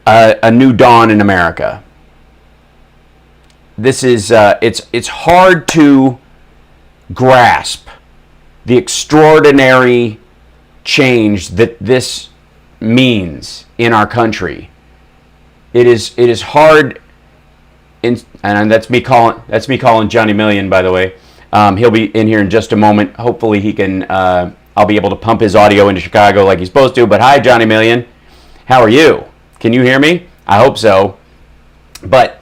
a new dawn in America. This is it's hard to grasp the extraordinary change that this means in our country. It is hard, and that's me calling Johnny Million, by the way. He'll be in here in just a moment. Hopefully he can. I'll be able to pump his audio into Chicago like he's supposed to. But hi, Johnny Million. How are you? Can you hear me? I hope so. But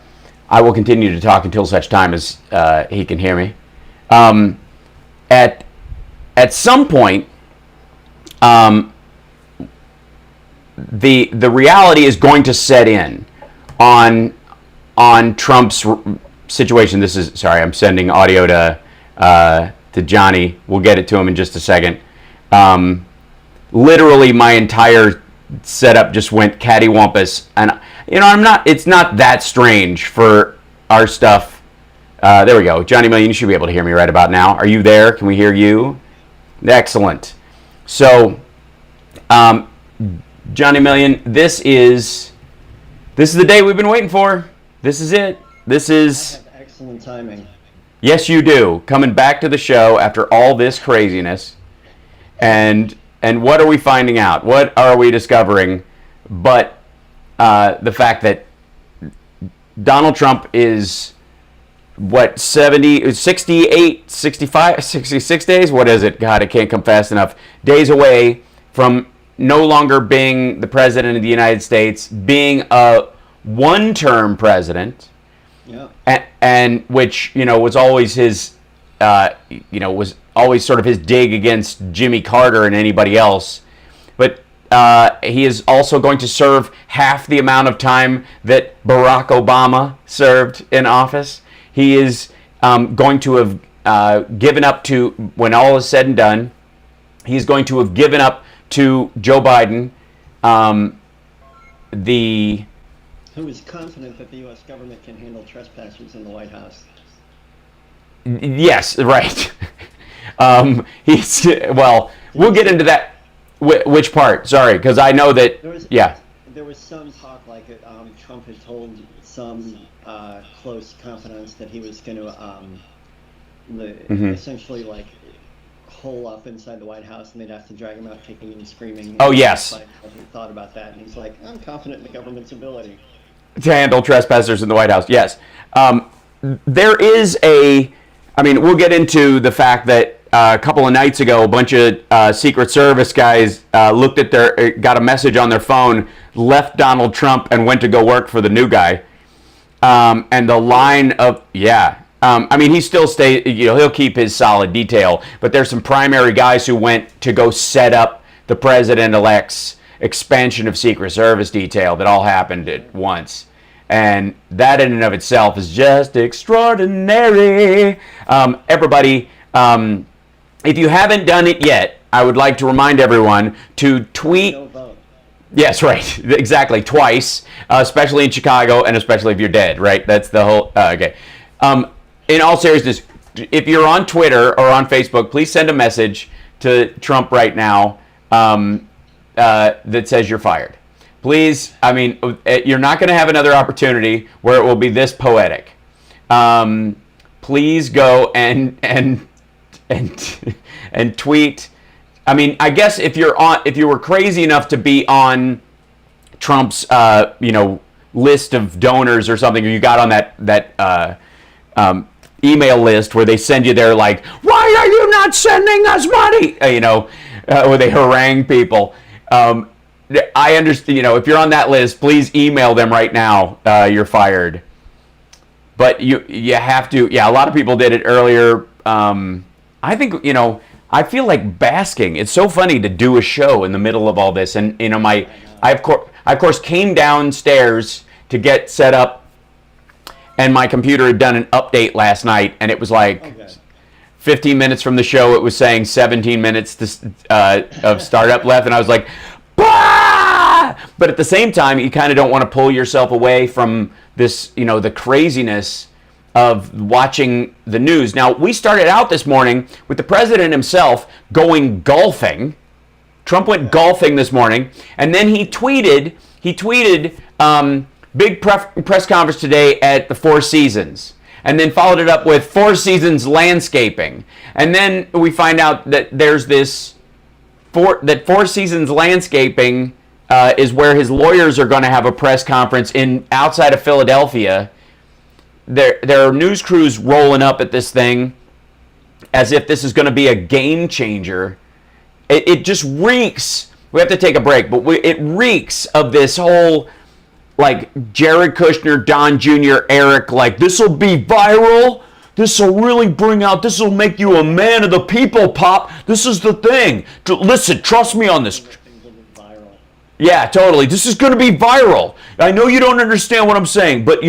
I will continue to talk until such time as he can hear me. At some point, the reality is going to set in on Trump's situation. This is sorry, I'm sending audio to Johnny. We'll get it to him in just a second. Literally, my entire setup just went cattywampus, and it's not that strange for our stuff. There we go. Johnny Million, you should be able to hear me right about now. Are you there? Can we hear you? Excellent. So, Johnny Million, this is the day we've been waiting for. This is it. This is... I have excellent timing. Yes, you do. Coming back to the show after all this craziness. And what are we finding out? What are we discovering? But the fact that Donald Trump is, 68, 65, 66 days? What is it? God, I can't come fast enough. Days away from no longer being the president of the United States, being a one-term president. Yeah. And which, was always his, was always sort of his dig against Jimmy Carter and anybody else. But he is also going to serve half the amount of time that Barack Obama served in office. He is going to have given up to, when all is said and done, he's going to have given up to Joe Biden, who is confident that the U.S. government can handle trespassers in the White House. Yes, right. We'll get into that. Which part? Sorry, because I know that. There was some talk like Trump had told some close confidants that he was going to essentially hole up inside the White House, and they'd have to drag him out kicking and screaming. Oh, yes. He thought about that, and he's like, I'm confident in the government's ability to handle trespassers in the White House. Yes. There is we'll get into the fact that a couple of nights ago, a bunch of Secret Service guys got a message on their phone, left Donald Trump and went to go work for the new guy. And the line of, he still stays, he'll keep his solid detail, but there's some primary guys who went to go set up the president-elect's expansion of Secret Service detail that all happened at once. And that in and of itself is just extraordinary. Everybody, if you haven't done it yet, I would like to remind everyone to tweet. No vote. Yes, right. Exactly. Twice, especially in Chicago, and especially if you're dead, right? That's the whole... okay. In all seriousness, if you're on Twitter or on Facebook, please send a message to Trump right now that says you're fired. Please, you're not going to have another opportunity where it will be this poetic. Please go and tweet. I guess if you were crazy enough to be on Trump's list of donors or something, or you got on that email list where they send you there like, why are you not sending us money? Where they harangue people. I understand, if you're on that list, please email them right now. You're fired. But you have to, a lot of people did it earlier. I think, I feel like basking. It's so funny to do a show in the middle of all this. And, I of course came downstairs to get set up, and my computer had done an update last night, and it was like 15 minutes from the show. It was saying 17 minutes of startup left, and I was like, bah! But at the same time, you kind of don't want to pull yourself away from this, the craziness of watching the news. Now, we started out this morning with the president himself going golfing. Trump went golfing this morning, and then he tweeted he tweeted, big press conference today at the Four Seasons, and then followed it up with Four Seasons landscaping. And then we find out that there's this, Four Seasons landscaping is where his lawyers are going to have a press conference outside of Philadelphia. There are news crews rolling up at this thing as if this is going to be a game changer. It just reeks. We have to take a break, but it reeks of this whole, like, Jared Kushner, Don Jr., Eric, like, this will be viral. This will really this will make you a man of the people, Pop. This is the thing. Listen, trust me on this. Yeah, totally. This is going to be viral. I know you don't understand what I'm saying, but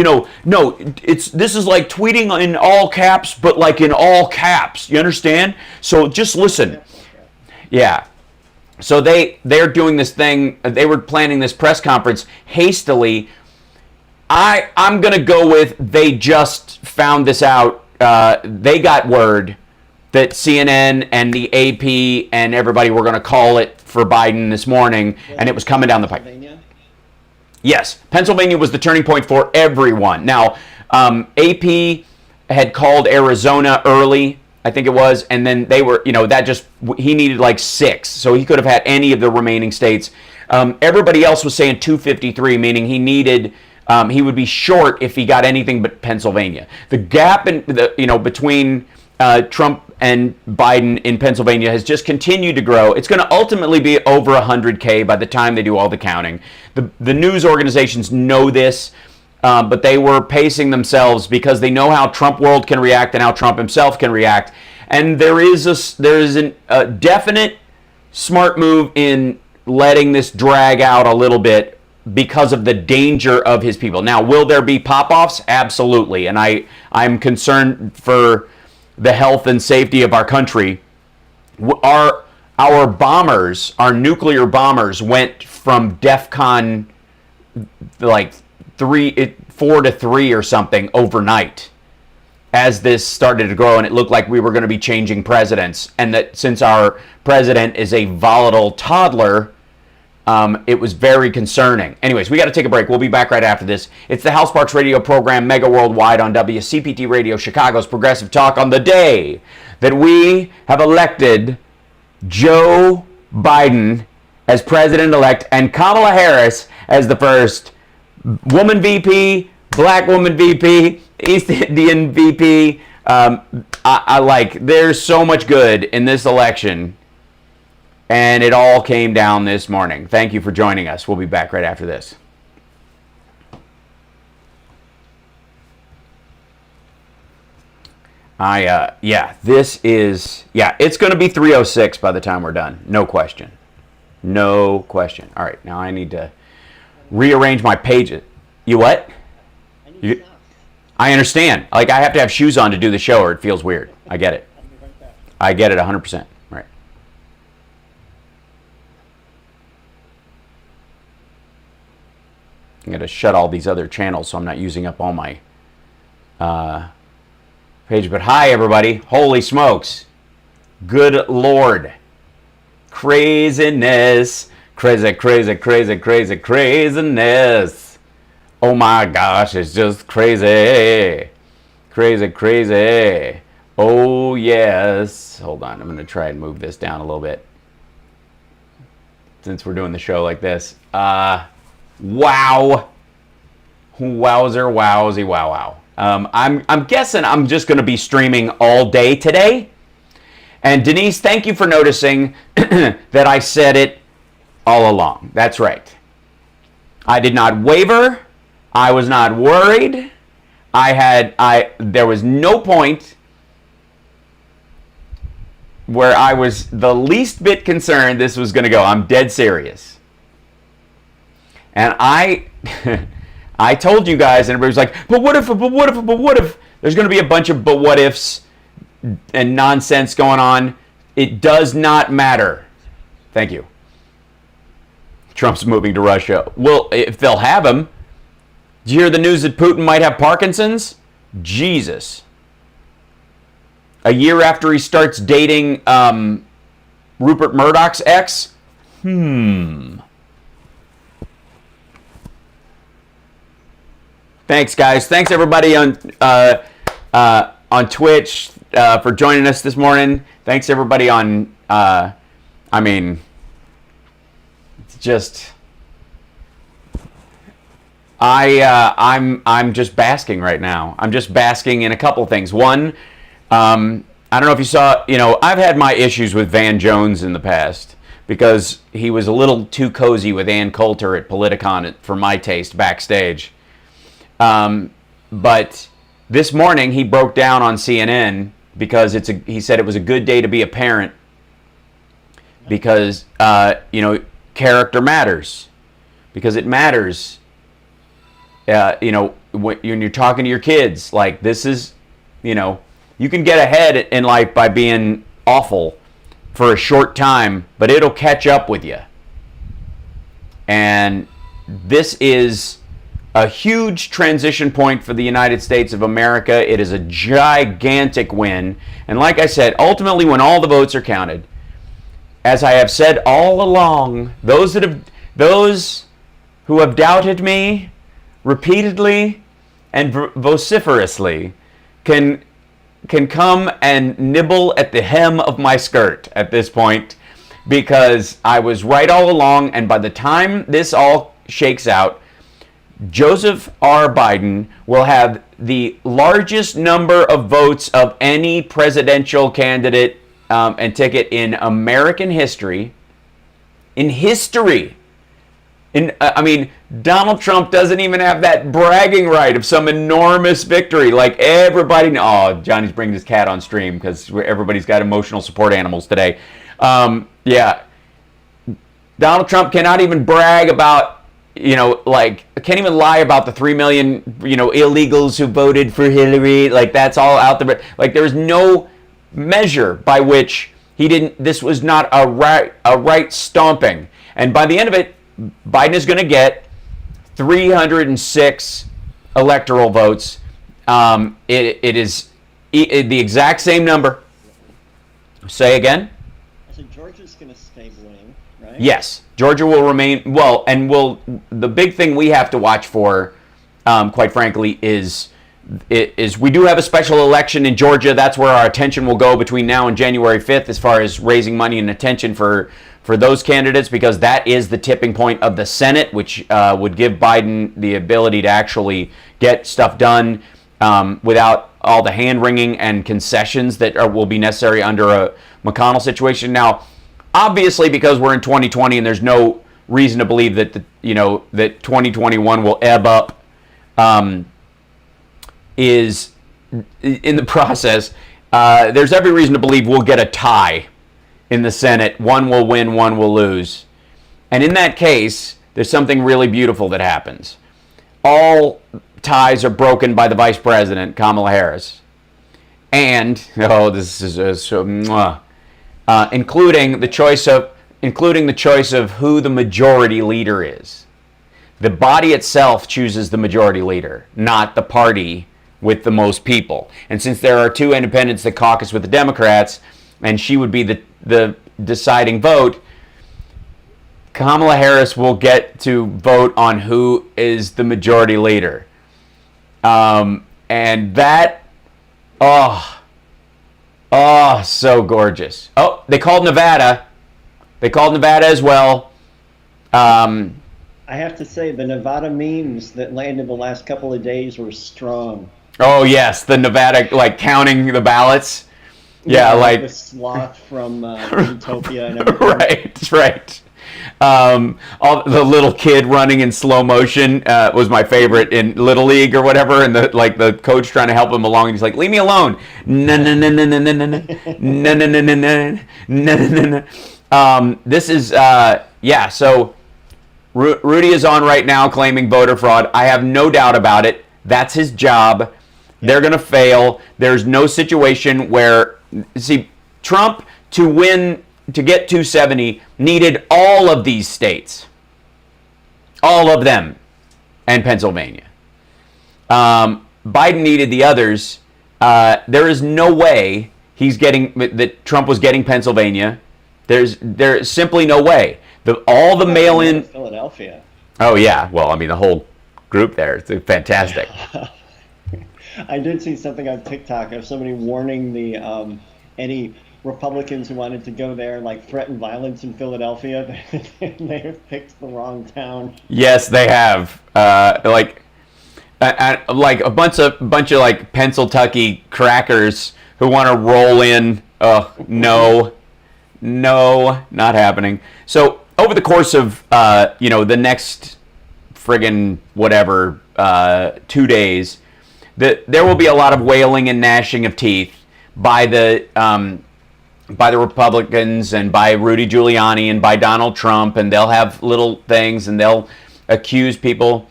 no, this is like tweeting in all caps, but like in all caps. You understand? So just listen. Yeah. So they're doing this thing. They were planning this press conference hastily. I'm going to go with they just found this out. They got word that CNN and the AP and everybody were going to call it for Biden this morning, and it was coming down the pipe. Yes, Pennsylvania was the turning point for everyone. Now, AP had called Arizona early, I think it was, and then they were, he needed like 6, so he could have had any of the remaining states. Everybody else was saying 253, meaning he needed, he would be short if he got anything but Pennsylvania. The gap between Trump and Biden in Pennsylvania has just continued to grow. It's going to ultimately be over 100K by the time they do all the counting. The news organizations know this, but they were pacing themselves because they know how Trump world can react and how Trump himself can react. And there is a definite smart move in letting this drag out a little bit because of the danger of his people. Now, will there be pop-offs? Absolutely. And I'm concerned for the health and safety of our country. Our bombers, our nuclear bombers, went from DEFCON like 4 to 3 or something overnight as this started to grow, and it looked like we were going to be changing presidents. And that since our president is a volatile toddler, it was very concerning. Anyways, we got to take a break. We'll be back right after this. It's the HalSparks radio program, mega worldwide on WCPT Radio, Chicago's progressive talk, on the day that we have elected Joe Biden as president-elect and Kamala Harris as the first woman VP, black woman VP, East Indian VP. There's so much good in this election. And it all came down this morning. Thank you for joining us. We'll be back right after this. It's going to be 3:06 by the time we're done. No question. No question. All right, now I need to rearrange my pages. You what? I understand. Like, I have to have shoes on to do the show or it feels weird. I get it. I get it 100%. Right. I'm going to shut all these other channels so I'm not using up all my page. But hi, everybody. Holy smokes. Good Lord. Craziness. Craziness. Oh my gosh, it's just crazy. Crazy. Oh yes. Hold on, I'm going to try and move this down a little bit, since we're doing the show like this. Wow. Wowzer, wowsy, wow. I'm guessing I'm just going to be streaming all day today. And Denise, thank you for noticing that I said it all along. That's right. I did not waver. I was not worried. There was no point where I was the least bit concerned this was going to go. I'm dead serious. And I told you guys, and everybody was like, but what if? There's going to be a bunch of but what ifs and nonsense going on. It does not matter. Thank you. Trump's moving to Russia. Well, if they'll have him. Did you hear the news that Putin might have Parkinson's? Jesus. A year after he starts dating Rupert Murdoch's ex? Thanks, guys. Thanks, everybody on Twitch for joining us this morning. Thanks, everybody on. I mean, it's just. I'm just basking right now. I'm just basking in a couple of things. One, I don't know if you saw. I've had my issues with Van Jones in the past because he was a little too cozy with Ann Coulter at Politicon for my taste backstage. But this morning he broke down on CNN because he said it was a good day to be a parent because character matters, because it matters. When you're talking to your kids, like this is, you can get ahead in life by being awful for a short time, but it'll catch up with you. And this is a huge transition point for the United States of America. It is a gigantic win. And like I said, ultimately when all the votes are counted, as I have said all along, those who have doubted me repeatedly and vociferously can come and nibble at the hem of my skirt at this point, because I was right all along, and by the time this all shakes out, Joseph R. Biden will have the largest number of votes of any presidential candidate and ticket in American history. In history. Donald Trump doesn't even have that bragging right of some enormous victory. Like everybody, Johnny's bringing his cat on stream because everybody's got emotional support animals today. Donald Trump cannot even brag about, can't even lie about the 3 million, illegals who voted for Hillary. Like that's all out there. But like there's no measure by which this was not a right stomping. And by the end of it, Biden is going to get 306 electoral votes. It is the exact same number. Say again? So Georgia's going to stay winning, right? Yes. Georgia will remain, the big thing we have to watch for, quite frankly, is we do have a special election in Georgia. That's where our attention will go between now and January 5th as far as raising money and attention for those candidates, because that is the tipping point of the Senate, which would give Biden the ability to actually get stuff done without all the hand-wringing and concessions that will be necessary under a McConnell situation. Now, obviously, because we're in 2020 and there's no reason to believe that that 2021 will ebb up, is in the process. There's every reason to believe we'll get a tie in the Senate. One will win, one will lose. And in that case, there's something really beautiful that happens. All ties are broken by the Vice President, Kamala Harris. And, this is so, including the choice of who the majority leader is. The body itself chooses the majority leader, not the party with the most people. And since there are two independents that caucus with the Democrats, and she would be the deciding vote, Kamala Harris will get to vote on who is the majority leader. And that, so gorgeous. Oh, they called Nevada. They called Nevada as well. I have to say, the Nevada memes that landed the last couple of days were strong. Oh, yes, the Nevada, counting the ballots. Yeah, like the sloth from Utopia and everything. Right. All the little kid running in slow motion was my favorite in Little League or whatever, and the coach trying to help him along, and he's like, "Leave me alone." This is So Rudy is on right now claiming voter fraud. I have no doubt about it. That's his job. They're going to fail. There's no situation where. See, Trump, to get 270, needed all of these states. All of them. And Pennsylvania. Biden needed the others. There is no way that Trump was getting Pennsylvania. There's simply no way. All the mail-in. Philadelphia. Oh, yeah. Well, the whole group there. It's fantastic. I did see something on TikTok of somebody warning the any Republicans who wanted to go there, like threaten violence in Philadelphia. They have picked the wrong town. Yes, they have. Like a bunch of like Pennsylvania crackers who want to roll in. No, not happening. So over the course of the next friggin' whatever 2 days, there will be a lot of wailing and gnashing of teeth by the Republicans and by Rudy Giuliani and by Donald Trump, and they'll have little things and they'll accuse people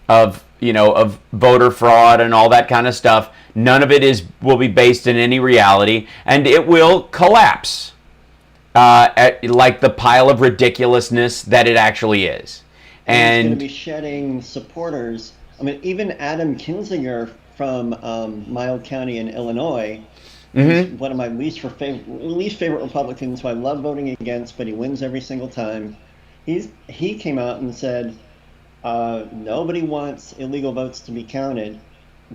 of voter fraud and all that kind of stuff. None of it will be based in any reality, and it will collapse like the pile of ridiculousness that it actually is. And it's going to be shedding supporters. I mean, even Adam Kinzinger from Miles County in Illinois, who's one of my least favorite Republicans, who I love voting against, but he wins every single time. He came out and said, nobody wants illegal votes to be counted,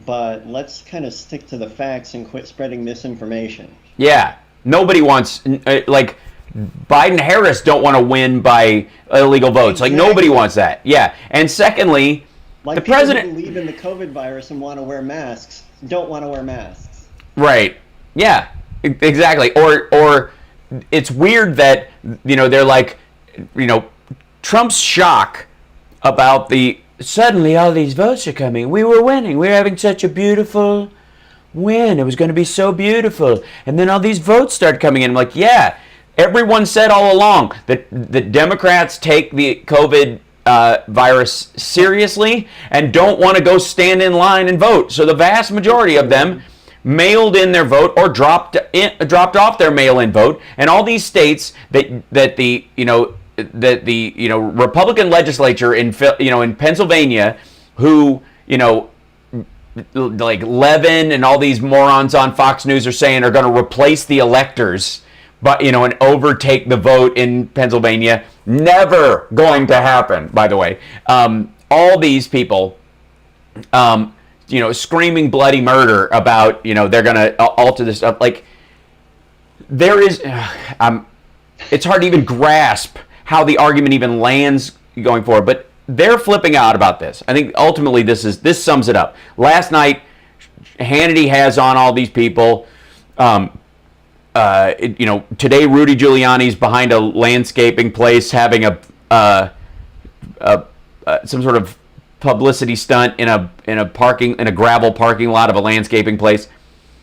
but let's kind of stick to the facts and quit spreading misinformation. Yeah, nobody wants, like, Biden-Harris don't want to win by illegal votes. Exactly. Like, nobody wants that. Yeah. And secondly, like the president who believe in the COVID virus and want to wear masks don't want to wear masks. Right. Yeah. Exactly. Or it's weird that they're like, Trump's shock about suddenly all these votes are coming. We were winning. We were having such a beautiful win. It was going to be so beautiful. And then all these votes start coming in. I'm like, yeah, everyone said all along that the Democrats take the COVID virus seriously and don't want to go stand in line and vote. So the vast majority of them mailed in their vote or dropped off their mail-in vote. And all these states that the Republican legislature in Pennsylvania, who like Levin and all these morons on Fox News are saying are going to replace the electors, but and overtake the vote in Pennsylvania. Never going to happen, by the way. All these people screaming bloody murder about they're going to alter this stuff. Like, there is it's hard to even grasp how the argument even lands going forward, but they're flipping out about this. I think ultimately this sums it up. Last night, Hannity has on all these people. Today Rudy Giuliani's behind a landscaping place having some sort of publicity stunt in a gravel parking lot of a landscaping place.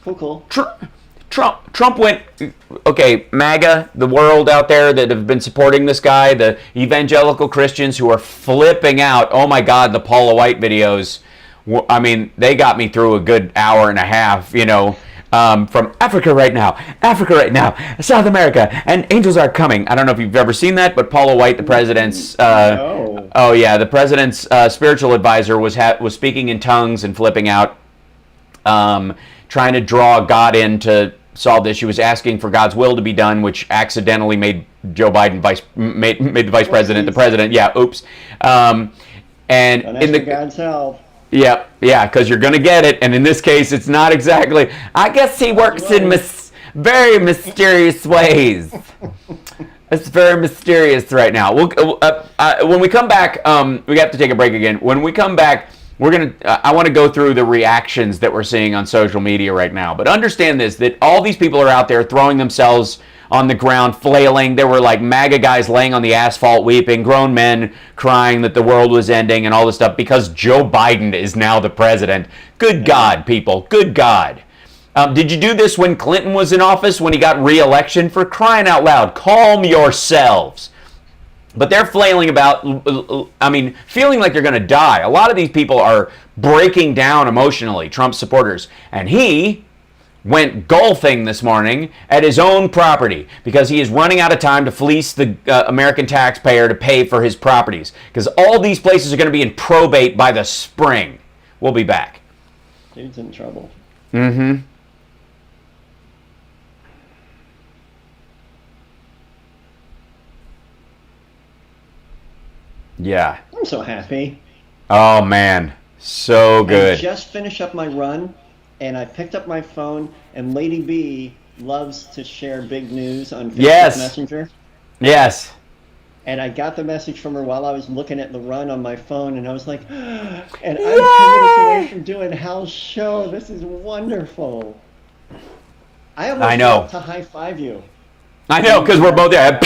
Cool. Trump went, okay, MAGA, the world out there that have been supporting this guy, the evangelical Christians who are flipping out. Oh my God, the Paula White videos. I mean, they got me through a good hour and a half, from Africa right now, South America, and angels are coming. I don't know if you've ever seen that, but Paula White, the president's, no. Oh yeah, the president's spiritual advisor was speaking in tongues and flipping out, trying to draw God in to solve this. She was asking for God's will to be done, which accidentally made Joe Biden made the vice president the president. Yeah, oops. And in the God's help. Yeah, because you're going to get it. And in this case, it's not exactly. I guess he works in very mysterious ways. It's very mysterious right now. When we come back, we have to take a break again. When we come back, I want to go through the reactions that we're seeing on social media right now. But understand this, that all these people are out there throwing themselves on the ground, flailing. There were like MAGA guys laying on the asphalt weeping, grown men crying that the world was ending and all this stuff because Joe Biden is now the president. Good God, people. Good God. Did you do this when Clinton was in office, when he got re-election? For crying out loud, calm yourselves. But they're flailing about, feeling like they're going to die. A lot of these people are breaking down emotionally, Trump supporters. And he went golfing this morning at his own property because he is running out of time to fleece the American taxpayer to pay for his properties. Because all these places are going to be in probate by the spring. We'll be back. Dude's in trouble. Mm-hmm. Yeah. I'm so happy. Oh man, so I good. just finished up my run, and I picked up my phone, and Lady B loves to share big news on Facebook Yes, Messenger. yes. And I got the message from her while I was looking at the run on my phone, and I was like, and I'm 10 minutes away Yay! from doing Hal's show. This is wonderful. I I almost know. want to high five you. I know, because we're both there.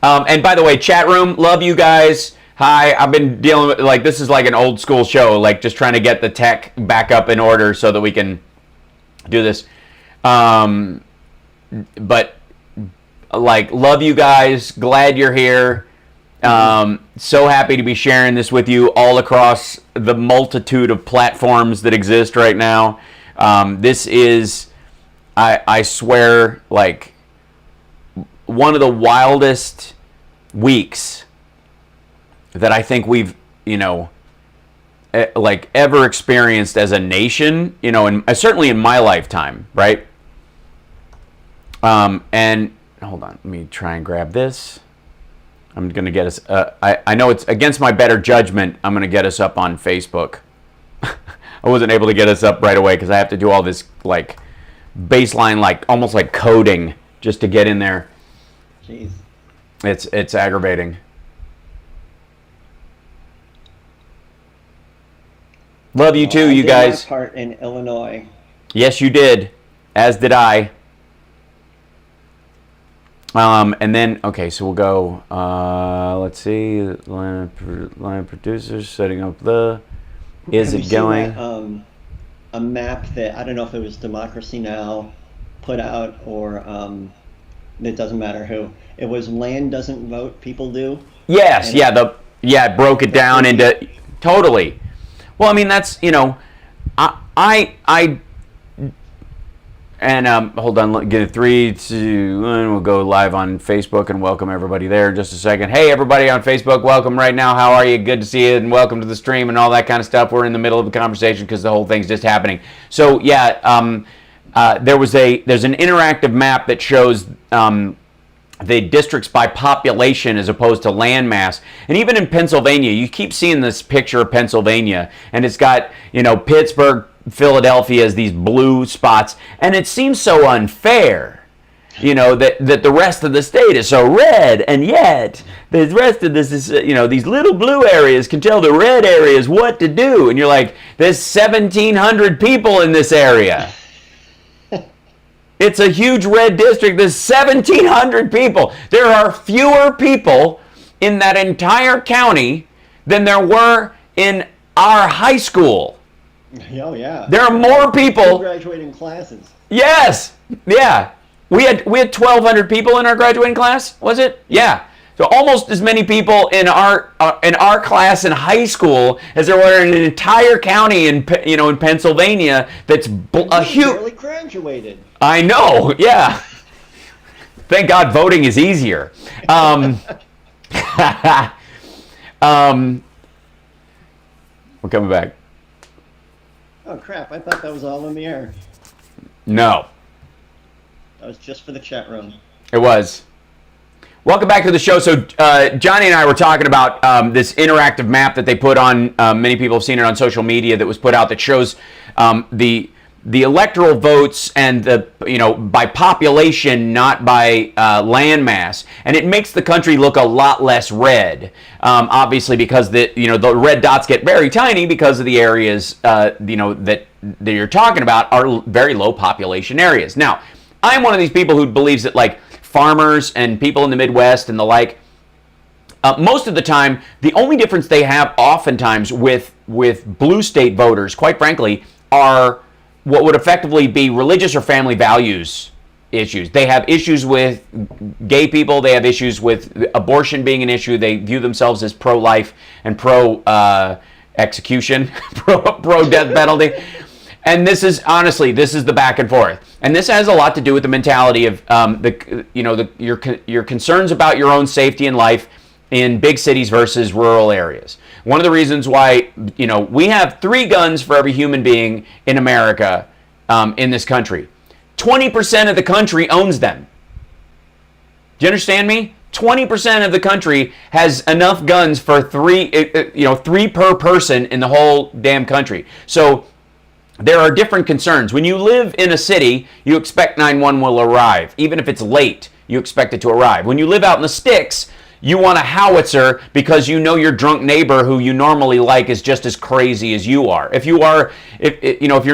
And by the way, chat room, love you guys. Hi, I've been dealing with, like, this is like an old school show, like just trying to get the tech back up in order so that we can do this. But like, love you guys. Glad you're here. So happy to be sharing this with you all across the multitude of platforms that exist right now. This is, I swear, like one of the wildest weeks that I think we've, like ever experienced as a nation, and certainly in my lifetime, right? And hold on, let me try and grab this. I'm going to get us, I know it's against my better judgment, I'm going to get us up on Facebook. I wasn't able to get us up right away because I have to do all this like baseline, like almost like coding just to get in there. Jeez. It's aggravating. Love you too, you guys. I did my part in Illinois. Yes, you did. As did I. And then, okay, so we'll go, let's see, line producers, setting up the, is Have it you going? seen that, a map that, I don't know if it was Democracy Now! Put out or it doesn't matter who. It was land doesn't vote, people do. Yes, And yeah, it broke it down into, totally. Well, I mean, that's, and hold on, get it 3, 2, 1. We'll go live on Facebook and welcome everybody there in just a second. Hey, everybody on Facebook, welcome right now. How are you? Good to see you, and welcome to the stream and all that kind of stuff. We're in the middle of a conversation because the whole thing's just happening. So yeah, there's an interactive map that shows the districts by population as opposed to land mass. And even in Pennsylvania, you keep seeing this picture of Pennsylvania, and it's got, Pittsburgh, Philadelphia as these blue spots, and it seems so unfair, that the rest of the state is so red, and yet the rest of this is, these little blue areas can tell the red areas what to do, and you're like, there's 1,700 people in this area. It's a huge red district. There's 1,700 people. There are fewer people in that entire county than there were in our high school. Oh yeah. There are more people. Graduating classes. Yes. Yeah. We had 1,200 people in our graduating class. Was it? Yeah. So almost as many people in our class in high school as there were in an entire county in Pennsylvania. That's a huge. Barely graduated. I know, yeah. Thank God voting is easier. We're coming back. Oh crap, I thought that was all in the air. No. That was just for the chat room. It was. Welcome back to the show. So Johnny and I were talking about this interactive map that they put on, many people have seen it on social media, that was put out that shows the electoral votes and by population, not by land mass, and it makes the country look a lot less red. Obviously, because the red dots get very tiny because of the areas that you're talking about are very low population areas. Now, I'm one of these people who believes that like farmers and people in the Midwest and the like, most of the time, the only difference they have oftentimes with blue state voters, quite frankly, are what would effectively be religious or family values issues. They have issues with gay people. They have issues with abortion being an issue. They view themselves as pro-life and pro-execution, pro-death penalty. And this is the back and forth. And this has a lot to do with the mentality of your concerns about your own safety and life in big cities versus rural areas. One of the reasons why, we have 3 guns for every human being in America, in this country. 20% of the country owns them. Do you understand me? 20% of the country has enough guns for three per person in the whole damn country. So there are different concerns. When you live in a city, you expect 911 will arrive. Even if it's late, you expect it to arrive. When you live out in the sticks, you want a howitzer because you know your drunk neighbor who you normally like is just as crazy as you are. If your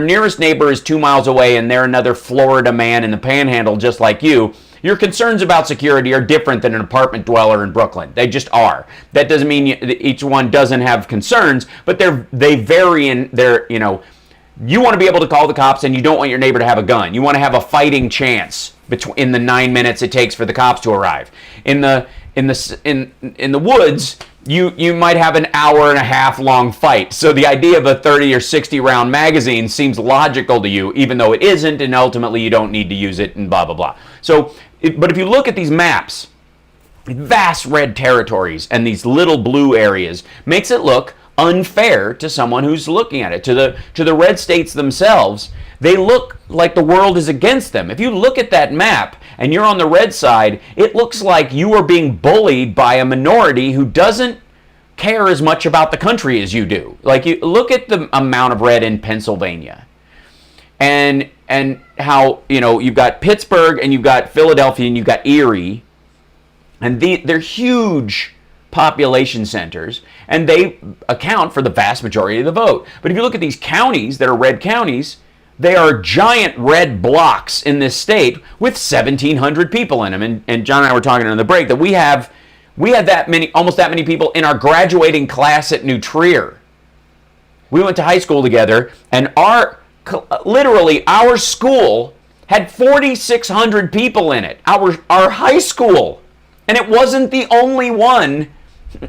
nearest neighbor is 2 miles away and they're another Florida man in the Panhandle just like you, your concerns about security are different than an apartment dweller in Brooklyn. They just are. That doesn't mean each one doesn't have concerns, but they vary in their, you want to be able to call the cops and you don't want your neighbor to have a gun. You want to have a fighting chance in the 9 minutes it takes for the cops to arrive. In the woods, you might have an hour and a half long fight. So the idea of a 30 or 60 round magazine seems logical to you, even though it isn't, and ultimately you don't need to use it and blah, blah, blah. But if you look at these maps, vast red territories and these little blue areas makes it look unfair to someone who's looking at it. To the red states themselves, they look like the world is against them. If you look at that map and you're on the red side, it looks like you are being bullied by a minority who doesn't care as much about the country as you do. Like, you look at the amount of red in Pennsylvania and how, you've got Pittsburgh and you've got Philadelphia and you've got Erie, and they're huge population centers, and they account for the vast majority of the vote. But if you look at these counties that are red counties, they are giant red blocks in this state with 1,700 people in them. And John and I were talking on the break that we had almost that many people in our graduating class at New Trier. We went to high school together, and our school had 4,600 people in it. Our high school, and it wasn't the only one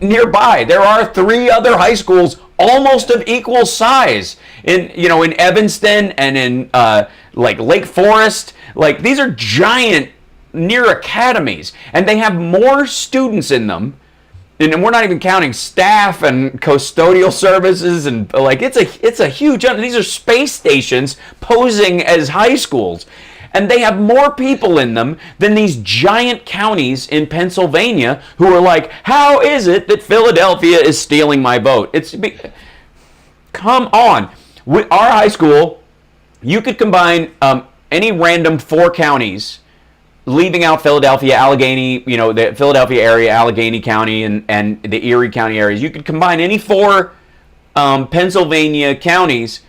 nearby. There are 3 other high schools almost of equal size in Evanston and in Lake Forest. Like, these are giant near academies, and they have more students in them, and we're not even counting staff and custodial services, and it's a huge. These are space stations posing as high schools, and they have more people in them than these giant counties in Pennsylvania who are like, how is it that Philadelphia is stealing my vote? Come on. With our high school, you could combine any random 4 counties, leaving out Philadelphia, Allegheny, the Philadelphia area, Allegheny County, and the Erie County areas. You could combine any 4 Pennsylvania counties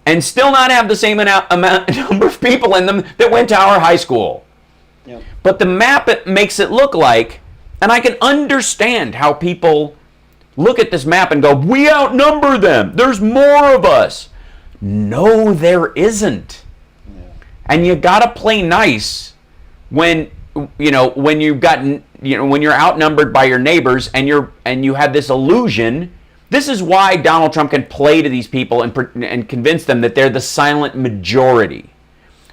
and still not have the same number of people in them that went to our high school. Yep. But the map makes it look like, and I can understand how people look at this map and go, we outnumber them. There's more of us. No, there isn't. Yeah. And you gotta play nice when you've gotten, when you're outnumbered by your neighbors and you have this illusion. This is why Donald Trump can play to these people and convince them that they're the silent majority.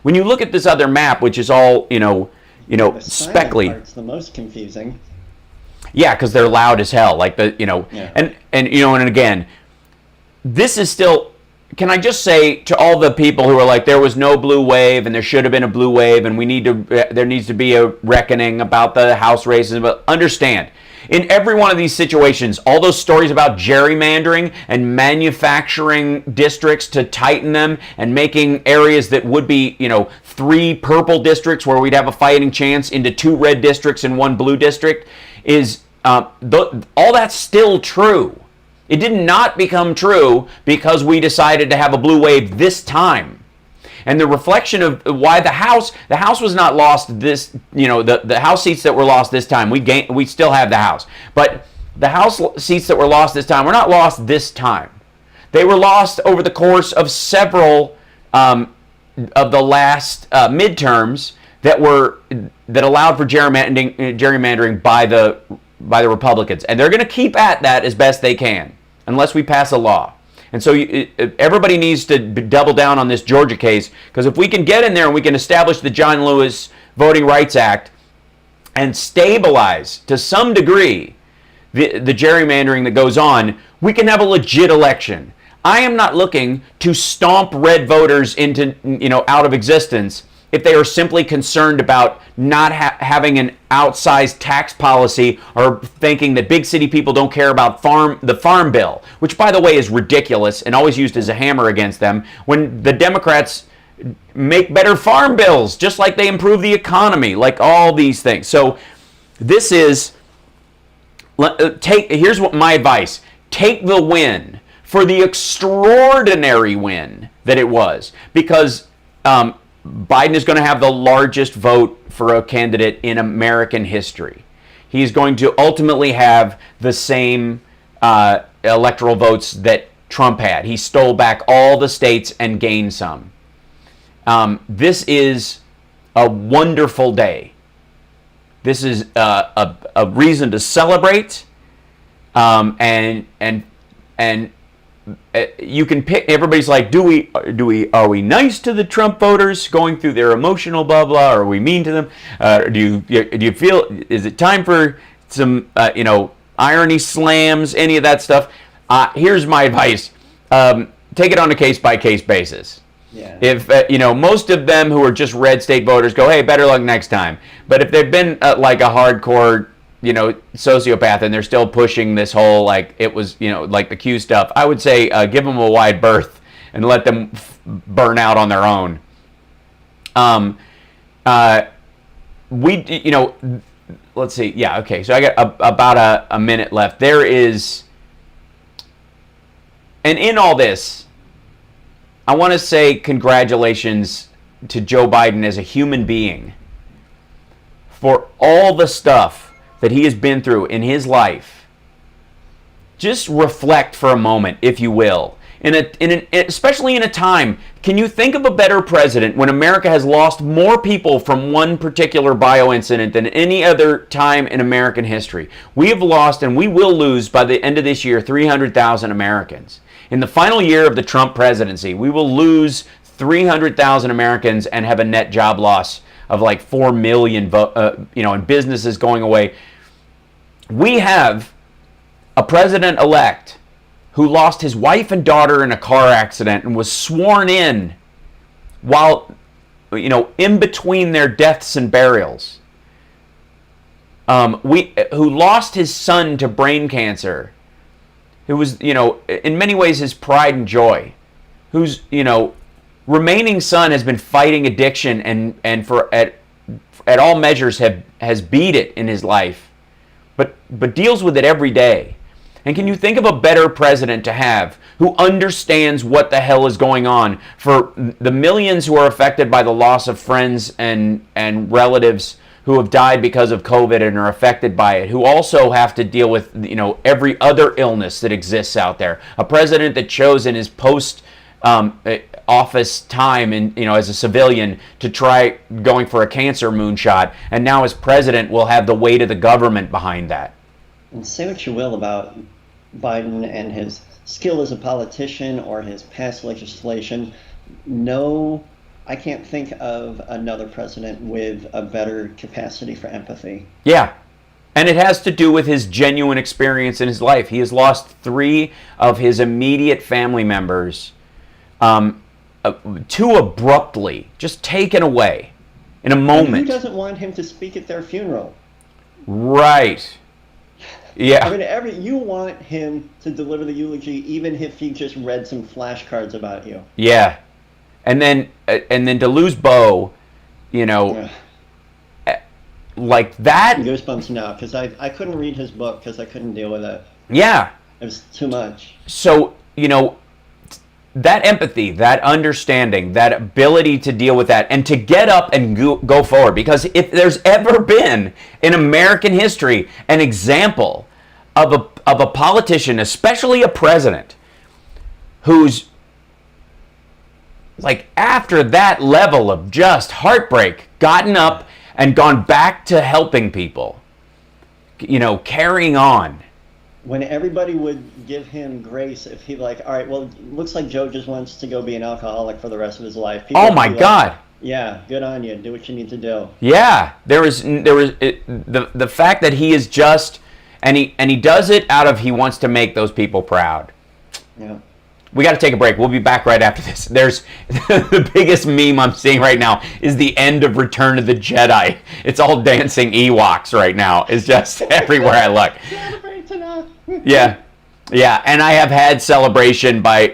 When you look at this other map, which is all the speckly. Part's the most confusing. Yeah, because they're loud as hell. Like and again, this is still. Can I just say to all the people who are like, there was no blue wave and there should have been a blue wave and there needs to be a reckoning about the House races, but understand, in every one of these situations, all those stories about gerrymandering and manufacturing districts to tighten them and making areas that would be, 3 purple districts where we'd have a fighting chance into 2 red districts and 1 blue district is all that's still true. It did not become true because we decided to have a blue wave this time. And the reflection of why the House was not lost this, the House seats that were lost this time, we still have the House. But the House seats that were lost this time were not lost this time. They were lost over the course of several of the last midterms that allowed for gerrymandering by the Republicans. And they're going to keep at that as best they can, unless we pass a law. And so everybody needs to double down on this Georgia case, because if we can get in there and we can establish the John Lewis Voting Rights Act and stabilize to some degree the gerrymandering that goes on, we can have a legit election. I am not looking to stomp red voters into out of existence if they are simply concerned about not having an outsized tax policy, or thinking that big city people don't care about the farm bill, which, by the way, is ridiculous and always used as a hammer against them, when the Democrats make better farm bills, just like they improve the economy, like all these things. So this is, here's what my advice: take the win for the extraordinary win that it was, because Biden is going to have the largest vote for a candidate in American history. He's going to ultimately have the same electoral votes that Trump had. He stole back all the states and gained some. This is a wonderful day. This is a reason to celebrate, and you can pick. Everybody's like, are we nice to the Trump voters, going through their emotional blah blah? Or are we mean to them? Do you feel, is it time for some irony slams, any of that stuff? Here's my advice: take it on a case by case basis. Yeah. If most of them who are just red state voters go, hey, better luck next time. But if they've been like a hardcore sociopath, and they're still pushing this whole, like, it was, like the Q stuff, I would say give them a wide berth and let them burn out on their own. Let's see. Yeah, okay. So I got about a minute left. There is, and in all this, I want to say congratulations to Joe Biden as a human being for all the stuff that he has been through in his life. Just reflect for a moment, if you will. Especially in a time, can you think of a better president when America has lost more people from one particular bio-incident than any other time in American history? We have lost, and we will lose by the end of this year, 300,000 Americans. In the final year of the Trump presidency, we will lose 300,000 Americans and have a net job loss of like 4 million, and businesses going away. We have a president-elect who lost his wife and daughter in a car accident and was sworn in while, in between their deaths and burials. Who lost his son to brain cancer. Who was, in many ways his pride and joy. Whose, remaining son has been fighting addiction and at all measures has beat it in his life. But deals with it every day. And can you think of a better president to have who understands what the hell is going on for the millions who are affected by the loss of friends and relatives who have died because of COVID and are affected by it, who also have to deal with every other illness that exists out there? A president that chose in his post office time as a civilian to try going for a cancer moonshot, and now as president will have the weight of the government behind that. And say what you will about Biden and his skill as a politician or his past legislation, I can't think of another president with a better capacity for empathy. Yeah. And it has to do with his genuine experience in his life. He has lost 3 of his immediate family members too abruptly, just taken away in a moment. And who doesn't want him to speak at their funeral? Right. Yeah. I mean, you want him to deliver the eulogy, even if he just read some flashcards about you. Yeah. And then to lose Bo, like that. Goosebumps now, because I couldn't read his book because I couldn't deal with it. Yeah. It was too much. So, that empathy, that understanding, that ability to deal with that and to get up and go forward. Because if there's ever been in American history an example of a politician, especially a president, who's like, after that level of just heartbreak, gotten up and gone back to helping people, carrying on. When everybody would give him grace if he all right, well, looks like Joe just wants to go be an alcoholic for the rest of his life. People oh my God. Yeah, good on you. Do what you need to do. Yeah, there was the fact that he is just, and he does it out of, he wants to make those people proud. Yeah. We got to take a break. We'll be back right after this. There's the biggest meme I'm seeing right now is the end of Return of the Jedi. It's all dancing Ewoks right now. It's just everywhere I look. Yeah. Yeah, and I have had Celebration by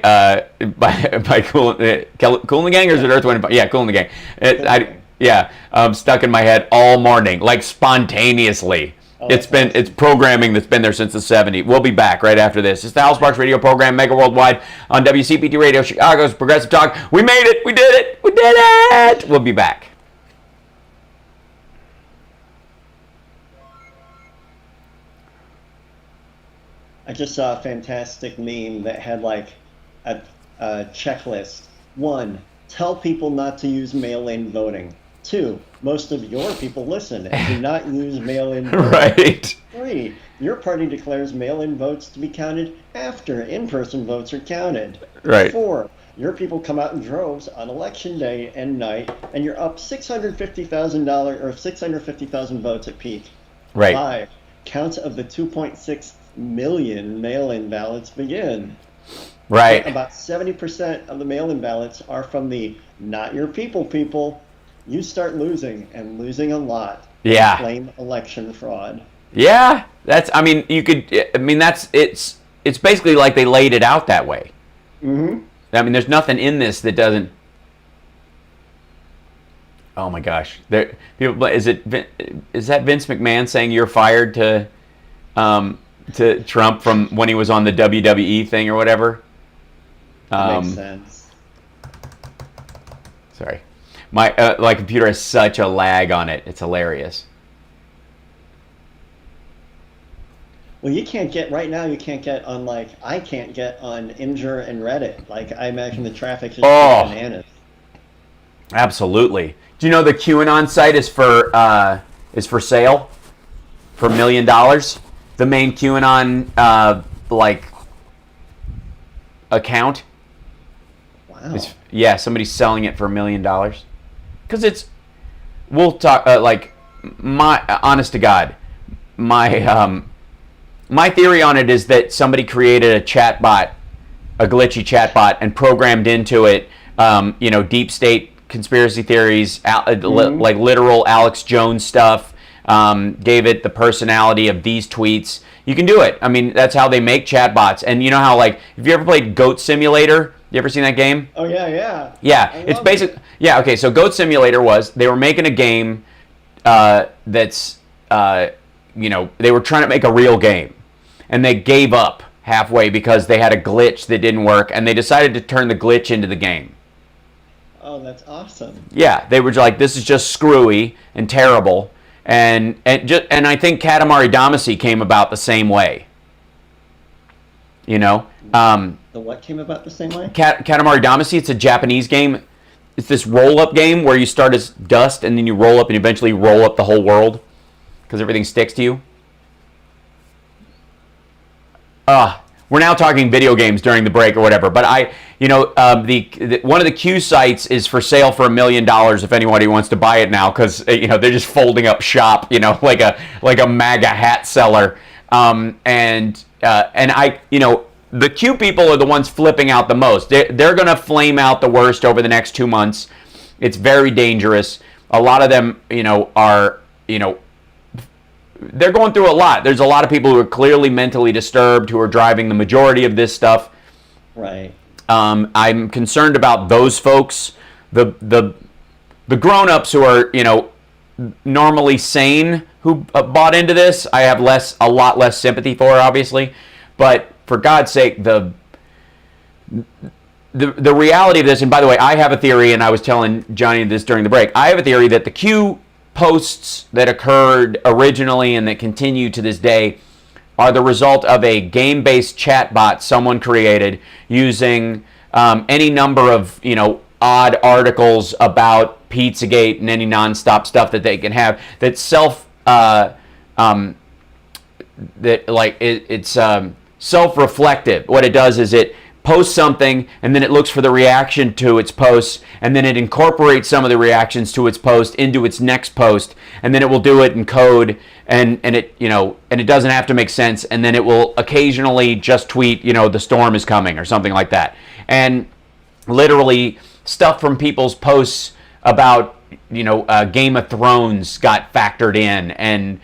Kool and the Gang, or is it Earth, Wind & Fire? Yeah, Kool and the Gang. Stuck in my head all morning, like spontaneously. Oh, it's programming that's been there since the 70s. We'll be back right after this. It's the HalSparks radio program, mega worldwide on WCPT Radio, Chicago's Progressive Talk. We made it. We did it. We did it. We'll be back. I just saw a fantastic meme that had like a checklist. 1, tell people not to use mail-in voting. 2, most of your people listen and do not use mail-in voting. Right. 3, your party declares mail-in votes to be counted after in-person votes are counted. Right. 4, your people come out in droves on election day and night, and you're up $650,000 or 650,000 votes at peak. Right. 5, counts of the 2.6 million mail-in ballots begin. Right. About 70% of the mail-in ballots are from the not your people. You start losing, and losing a lot. Yeah. Blame election fraud. Yeah, it's basically like they laid it out that way. Mm-hmm. I mean, there's nothing in this that doesn't. Oh my gosh, is that Vince McMahon saying you're fired to Trump from when he was on the WWE thing or whatever? Makes sense. Sorry. My computer has such a lag on it. It's hilarious. Well, you can't get on I can't get on Imgur and Reddit. Like, I imagine the traffic is bananas. Absolutely. Do you know the QAnon site is for sale for $1 million? The main QAnon account. Wow. Somebody's selling it for $1 million. Because we'll talk, my, honest to God, my theory on it is that somebody created a chatbot, a glitchy chatbot, and programmed into it, deep state conspiracy theories, like literal Alex Jones stuff, gave it the personality of these tweets. You can do it. I mean, that's how they make chatbots. And you know how, have you ever played Goat Simulator? You ever seen that game? Oh, yeah. Yeah, it's basic. Yeah, okay, so Goat Simulator they were making a game that's, they were trying to make a real game. And they gave up halfway because they had a glitch that didn't work, and they decided to turn the glitch into the game. Oh, that's awesome. Yeah, they were like, this is just screwy and terrible. And I think Katamari Damacy came about the same way. The what came about the same way? Katamari Damacy, it's a Japanese game. It's this roll-up game where you start as dust and then you roll up and eventually roll up the whole world because everything sticks to you. We're now talking video games during the break or whatever, but one of the Q sites is for sale for $1 million if anybody wants to buy it now because they're just folding up shop, like a MAGA hat seller, the Q people are the ones flipping out the most. They're going to flame out the worst over the next 2 months. It's very dangerous. A lot of them, they're going through a lot. There's a lot of people who are clearly mentally disturbed who are driving the majority of this stuff. Right. I'm concerned about those folks. The grown-ups who are, normally sane who bought into this, I have a lot less sympathy for, obviously. But for God's sake, the reality of this, and by the way, I have a theory, and I was telling Johnny this during the break, I have a theory that the Q posts that occurred originally and that continue to this day are the result of a game-based chatbot someone created using any number of, odd articles about Pizzagate and any nonstop stuff that they can have that's self-reflective. What it does is it posts something, and then it looks for the reaction to its posts, and then it incorporates some of the reactions to its post into its next post, and then it will do it in code, and it, you know, and it doesn't have to make sense, and then it will occasionally just tweet, you know, the storm is coming or something like that. And literally stuff from people's posts about, you know, Game of Thrones got factored in, and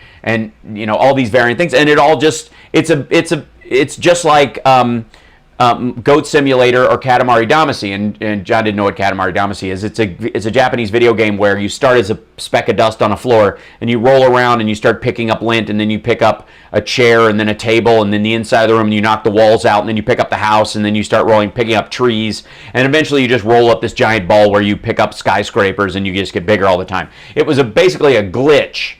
you know, all these variant things, and it all just it's just like Goat Simulator or Katamari Damacy, and John didn't know what Katamari Damacy is. It's a Japanese video game where you start as a speck of dust on a floor, and you roll around and you start picking up lint, and then you pick up a chair and then a table and then the inside of the room, and you knock the walls out, and then you pick up the house, and then you start picking up trees, and eventually you just roll up this giant ball where you pick up skyscrapers, and you just get bigger all the time. It was basically a glitch,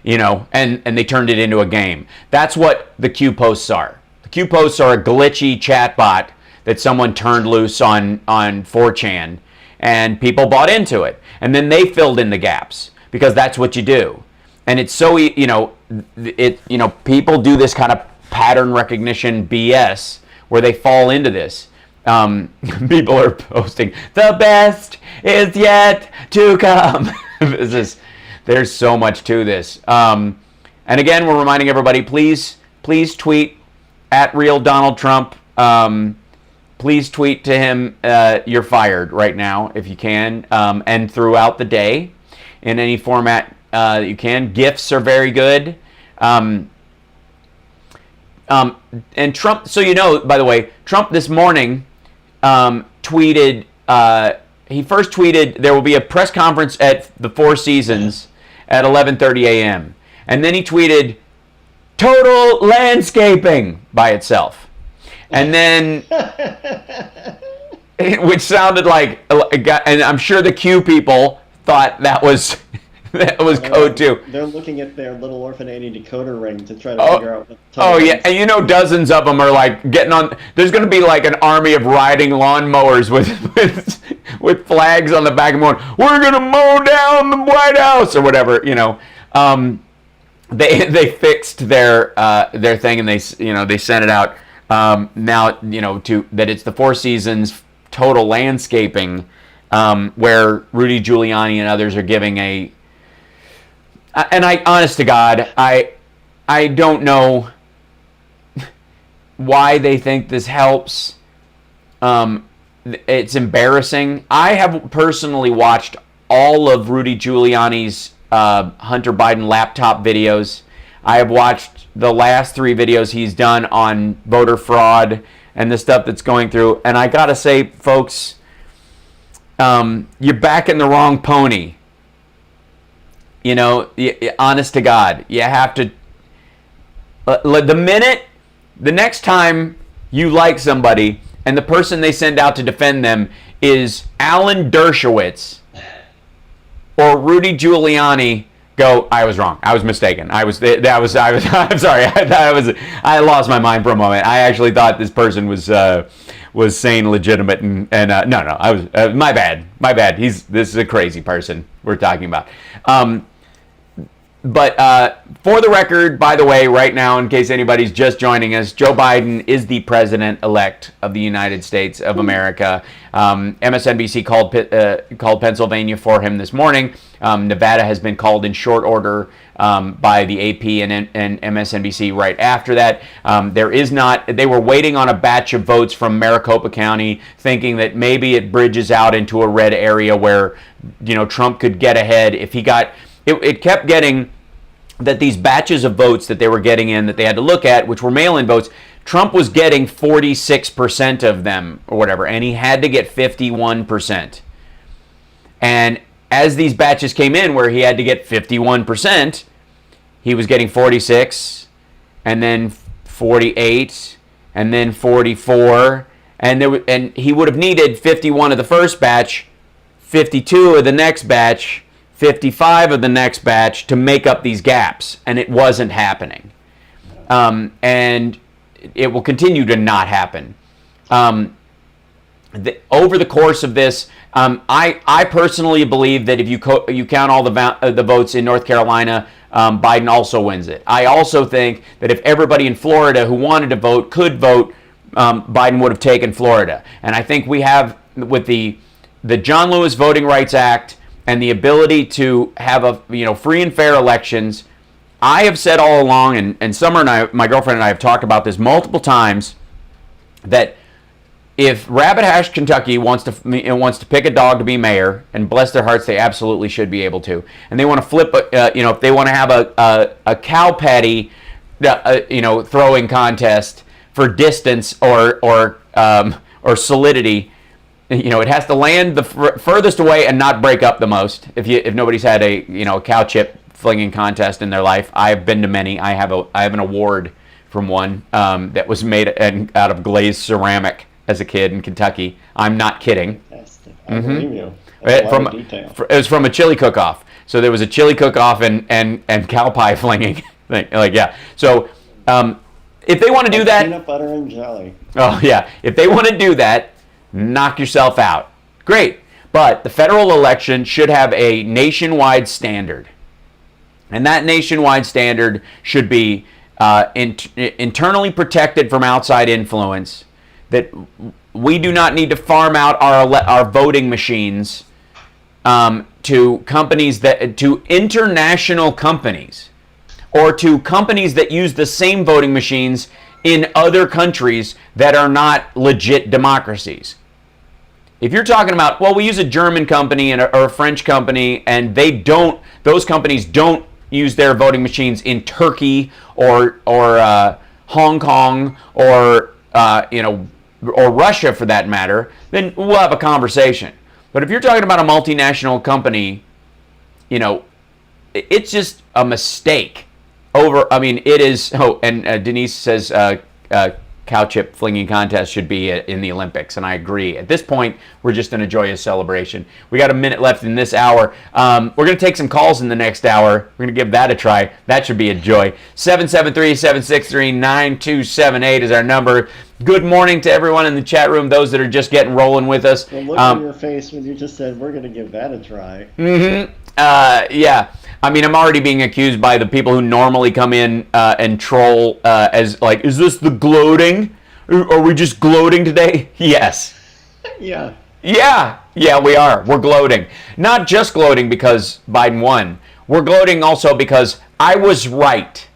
you know, and they turned it into a game. That's what the Q posts are. The Q posts are a glitchy chatbot that someone turned loose on 4chan, and people bought into it. And then they filled in the gaps, because that's what you do. And it's so, you know, people do this kind of pattern recognition BS where they fall into this. People are posting, the best is yet to come. There's so much to this. And again, we're reminding everybody, please tweet at real Donald Trump. Please tweet to him, you're fired right now if you can, and throughout the day in any format that you can. GIFs are very good. And Trump, so you know, by the way, Trump this morning tweeted, he first tweeted, there will be a press conference at the Four Seasons at 11:30 a.m. And then he tweeted, total landscaping by itself. And then, which sounded like, and I'm sure the Q people thought that was code too. They're looking at their little orphanati decoder ring to try to figure out what. Oh yeah, and you know, dozens of them are like getting on. There's going to be like an army of riding lawnmowers with flags on the back of them going, we're going to mow down the White House or whatever, you know. They fixed their thing, and they sent it out now, you know, to that it's the Four Seasons total landscaping, where Rudy Giuliani and others are giving a, and I, honest to God, I don't know why they think this helps. It's embarrassing. I have personally watched all of Rudy Giuliani's Hunter Biden laptop videos. I have watched the last 3 videos he's done on voter fraud and the stuff that's going through. And I gotta say, folks, you're backing the wrong pony. You know, honest to God, you have to. The next time you like somebody and the person they send out to defend them is Alan Dershowitz or Rudy Giuliani, go, I was wrong. I was mistaken. I'm sorry. I lost my mind for a moment. I actually thought this person was sane, legitimate, and no, I was my bad. This is a crazy person we're talking about. But for the record, by the way, right now, in case anybody's just joining us, Joe Biden is the president-elect of the United States of America. MSNBC called Pennsylvania for him this morning. Nevada has been called in short order by the AP and MSNBC right after that. They were waiting on a batch of votes from Maricopa County, thinking that maybe it bridges out into a red area where, you know, Trump could get ahead if he got. It kept getting that these batches of votes that they were getting in that they had to look at, which were mail-in votes, Trump was getting 46% of them or whatever, and he had to get 51%. And as these batches came in where he had to get 51%, he was getting 46, and then 48, and then 44, and he would have needed 51 of the first batch, 52 of the next batch, 55 of the next batch to make up these gaps, and it wasn't happening. And it will continue to not happen. Over the course of this, I personally believe that if you count all the votes in North Carolina, Biden also wins it. I also think that if everybody in Florida who wanted to vote could vote, Biden would have taken Florida. And I think we have, with the John Lewis Voting Rights Act and the ability to have free and fair elections. I have said all along, and Summer and I, my girlfriend and I, have talked about this multiple times, that if Rabbit Hash, Kentucky wants to pick a dog to be mayor, and bless their hearts, they absolutely should be able to, and they want to flip, if they want to have a cow patty, throwing contest for distance or solidity, it has to land the furthest away and not break up the most. If nobody's had a cow chip flinging contest in their life, I've been to many. I have an award from one that was made out of glazed ceramic as a kid in Kentucky. I'm not kidding. I believe you. It was from a chili cook-off. So there was a chili cook-off and cow pie flinging thing. So if they want to do that, peanut butter and jelly. Oh yeah, if they want to do that, knock yourself out. Great, but the federal election should have a nationwide standard, and that nationwide standard should be internally protected from outside influence. That we do not need to farm out our voting machines to international companies, or to companies that use the same voting machines in other countries that are not legit democracies. If you're talking about, well, we use a German company or a French company, and those companies don't use their voting machines in Turkey or Hong Kong or Russia for that matter, then we'll have a conversation. But if you're talking about a multinational company, it's just a mistake. It is. Oh, and Denise says cow chip flinging contest should be in the Olympics, and I agree. At this point, we're just in a joyous celebration. We got a minute left in this hour. We're going to take some calls in the next hour. We're going to give that a try. That should be a joy. 773-763-9278 is our number. Good morning to everyone in the chat room, those that are just getting rolling with us. The look on your face when you just said, we're going to give that a try. Yeah. I'm already being accused by the people who normally come in and troll as like, is this the gloating? Are we just gloating today? Yes. Yeah. Yeah, we are. We're gloating. Not just gloating because Biden won. We're gloating also because I was right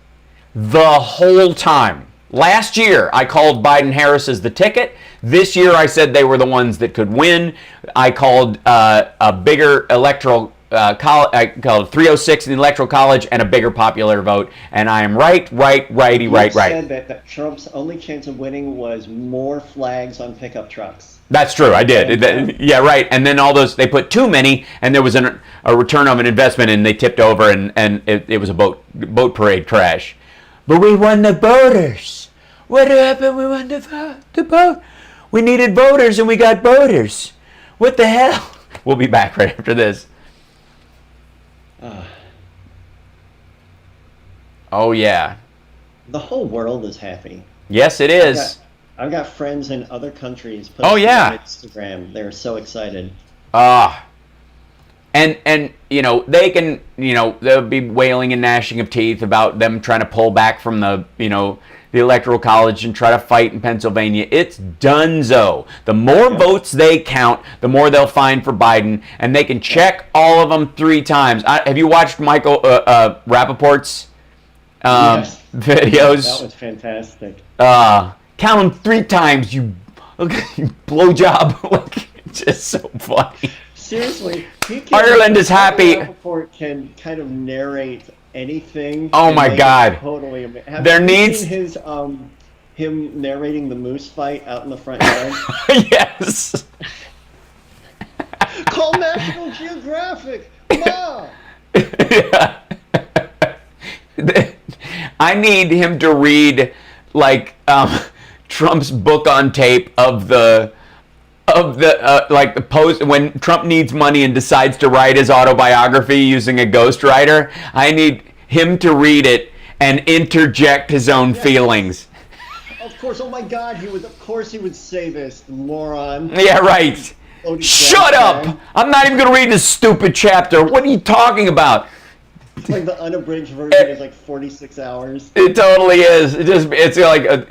the whole time. Last year, I called Biden-Harris as the ticket. This year, I said they were the ones that could win. I called a bigger electoral I called it 306 in the Electoral College and a bigger popular vote. And I am right. You said that Trump's only chance of winning was more flags on pickup trucks. That's true. I did. Yeah, right. And then they put too many, and there was a return of an investment, and they tipped over, and it was a boat parade crash. But we won the voters. What happened? We won the vote. We needed voters, and we got voters. What the hell? We'll be back right after this. Oh, yeah. The whole world is happy. Yes, it is. I've got friends in other countries put on Instagram. They're so excited. And they can, they'll be wailing and gnashing of teeth about them trying to pull back from the Electoral College and try to fight in Pennsylvania. It's donezo. The more votes they count, the more they'll find for Biden, and they can check all of them 3 times. Have you watched Michael Rappaport's videos? That was fantastic. Count them 3 times, you blowjob. It's just so funny. Seriously, Ireland is happy. Rappaport can kind of narrate anything. Oh my God! Totally. There needs his him narrating the moose fight out in the front yard. Yes. Call National Geographic. Wow. Yeah. I need him to read Trump's book on tape of the post when Trump needs money and decides to write his autobiography using a ghostwriter. I need him to read it and interject his own feelings. Of course. Oh my God. He would say this, moron. Yeah, right. Shut up! I'm not even going to read this stupid chapter. What are you talking about? It's like the unabridged version is 46 hours. It totally is. It's like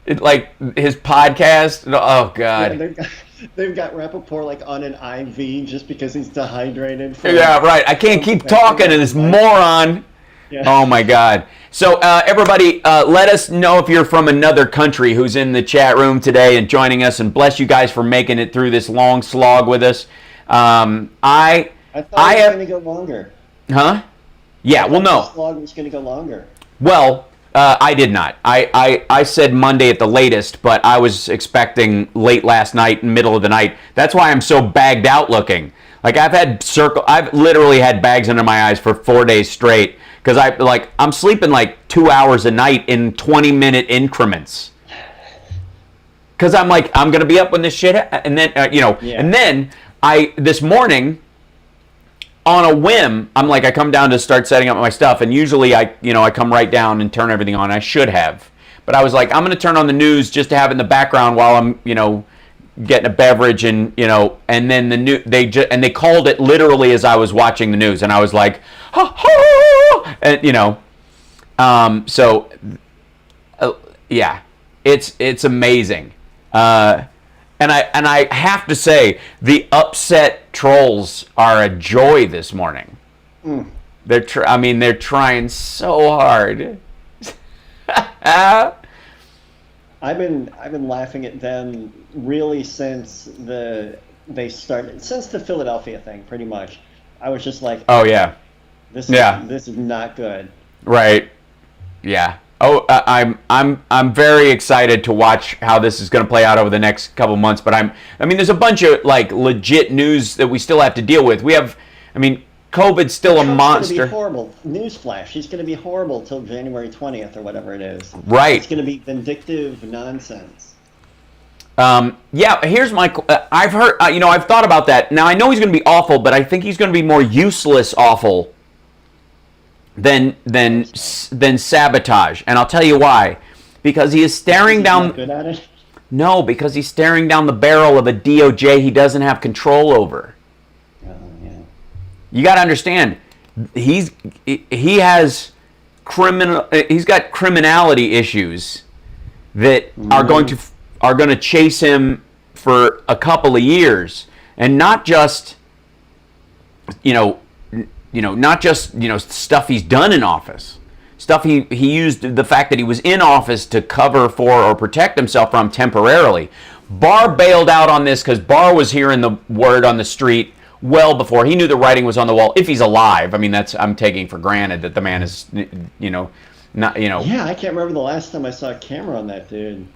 like his podcast. Oh Yeah, God. they've got Rappaport like on an IV just because he's dehydrated. Yeah, right. I can't keep talking to this moron. Yeah. Oh my God. So everybody, let us know if you're from another country who's in the chat room today and joining us, and bless you guys for making it through this long slog with us. I thought it was going to go longer. Huh? Yeah. Well, no. The slog was going to go longer. Well, I did not. I said Monday at the latest, but I was expecting late last night, middle of the night. That's why I'm so bagged out looking. Like I've literally had bags under my eyes for 4 days straight because I'm sleeping like 2 hours a night in 20-minute increments. Because I'm gonna be up when this shit, and then and then this morning, on a whim, I come down to start setting up my stuff, and usually I come right down and turn everything on. I should have, but I was like, I'm gonna turn on the news just to have it in the background while I'm getting a beverage, and and then they called it literally as I was watching the news, and I was like, ha, ha, and so yeah, it's amazing. And I have to say, the upset trolls are a joy this morning. Mm. They're trying so hard. I've been laughing at them really since the Philadelphia thing, pretty much. I was just like, oh yeah, this is not good. Right. Yeah. Oh, I'm very excited to watch how this is going to play out over the next couple months. But there's a bunch of legit news that we still have to deal with. COVID's still a monster. Going to be horrible. Newsflash: he's going to be horrible till January 20th or whatever it is. Right. It's going to be vindictive nonsense. Yeah. Here's my. I've heard. I've thought about that. Now I know he's going to be awful, but I think he's going to be more useless awful than sabotage, and I'll tell you why. Because he is staring down. Not good at it? No, because he's staring down the barrel of a DOJ he doesn't have control over. Oh yeah. You got to understand, he has he's got criminality issues that are going to chase him for a couple of years, and not just not just stuff he's done in office, stuff he used the fact that he was in office to cover for or protect himself from temporarily. Barr bailed out on this because Barr was hearing the word on the street well before he knew the writing was on the wall. If he's alive, I'm taking for granted that the man is not. Yeah, I can't remember the last time I saw a camera on that dude.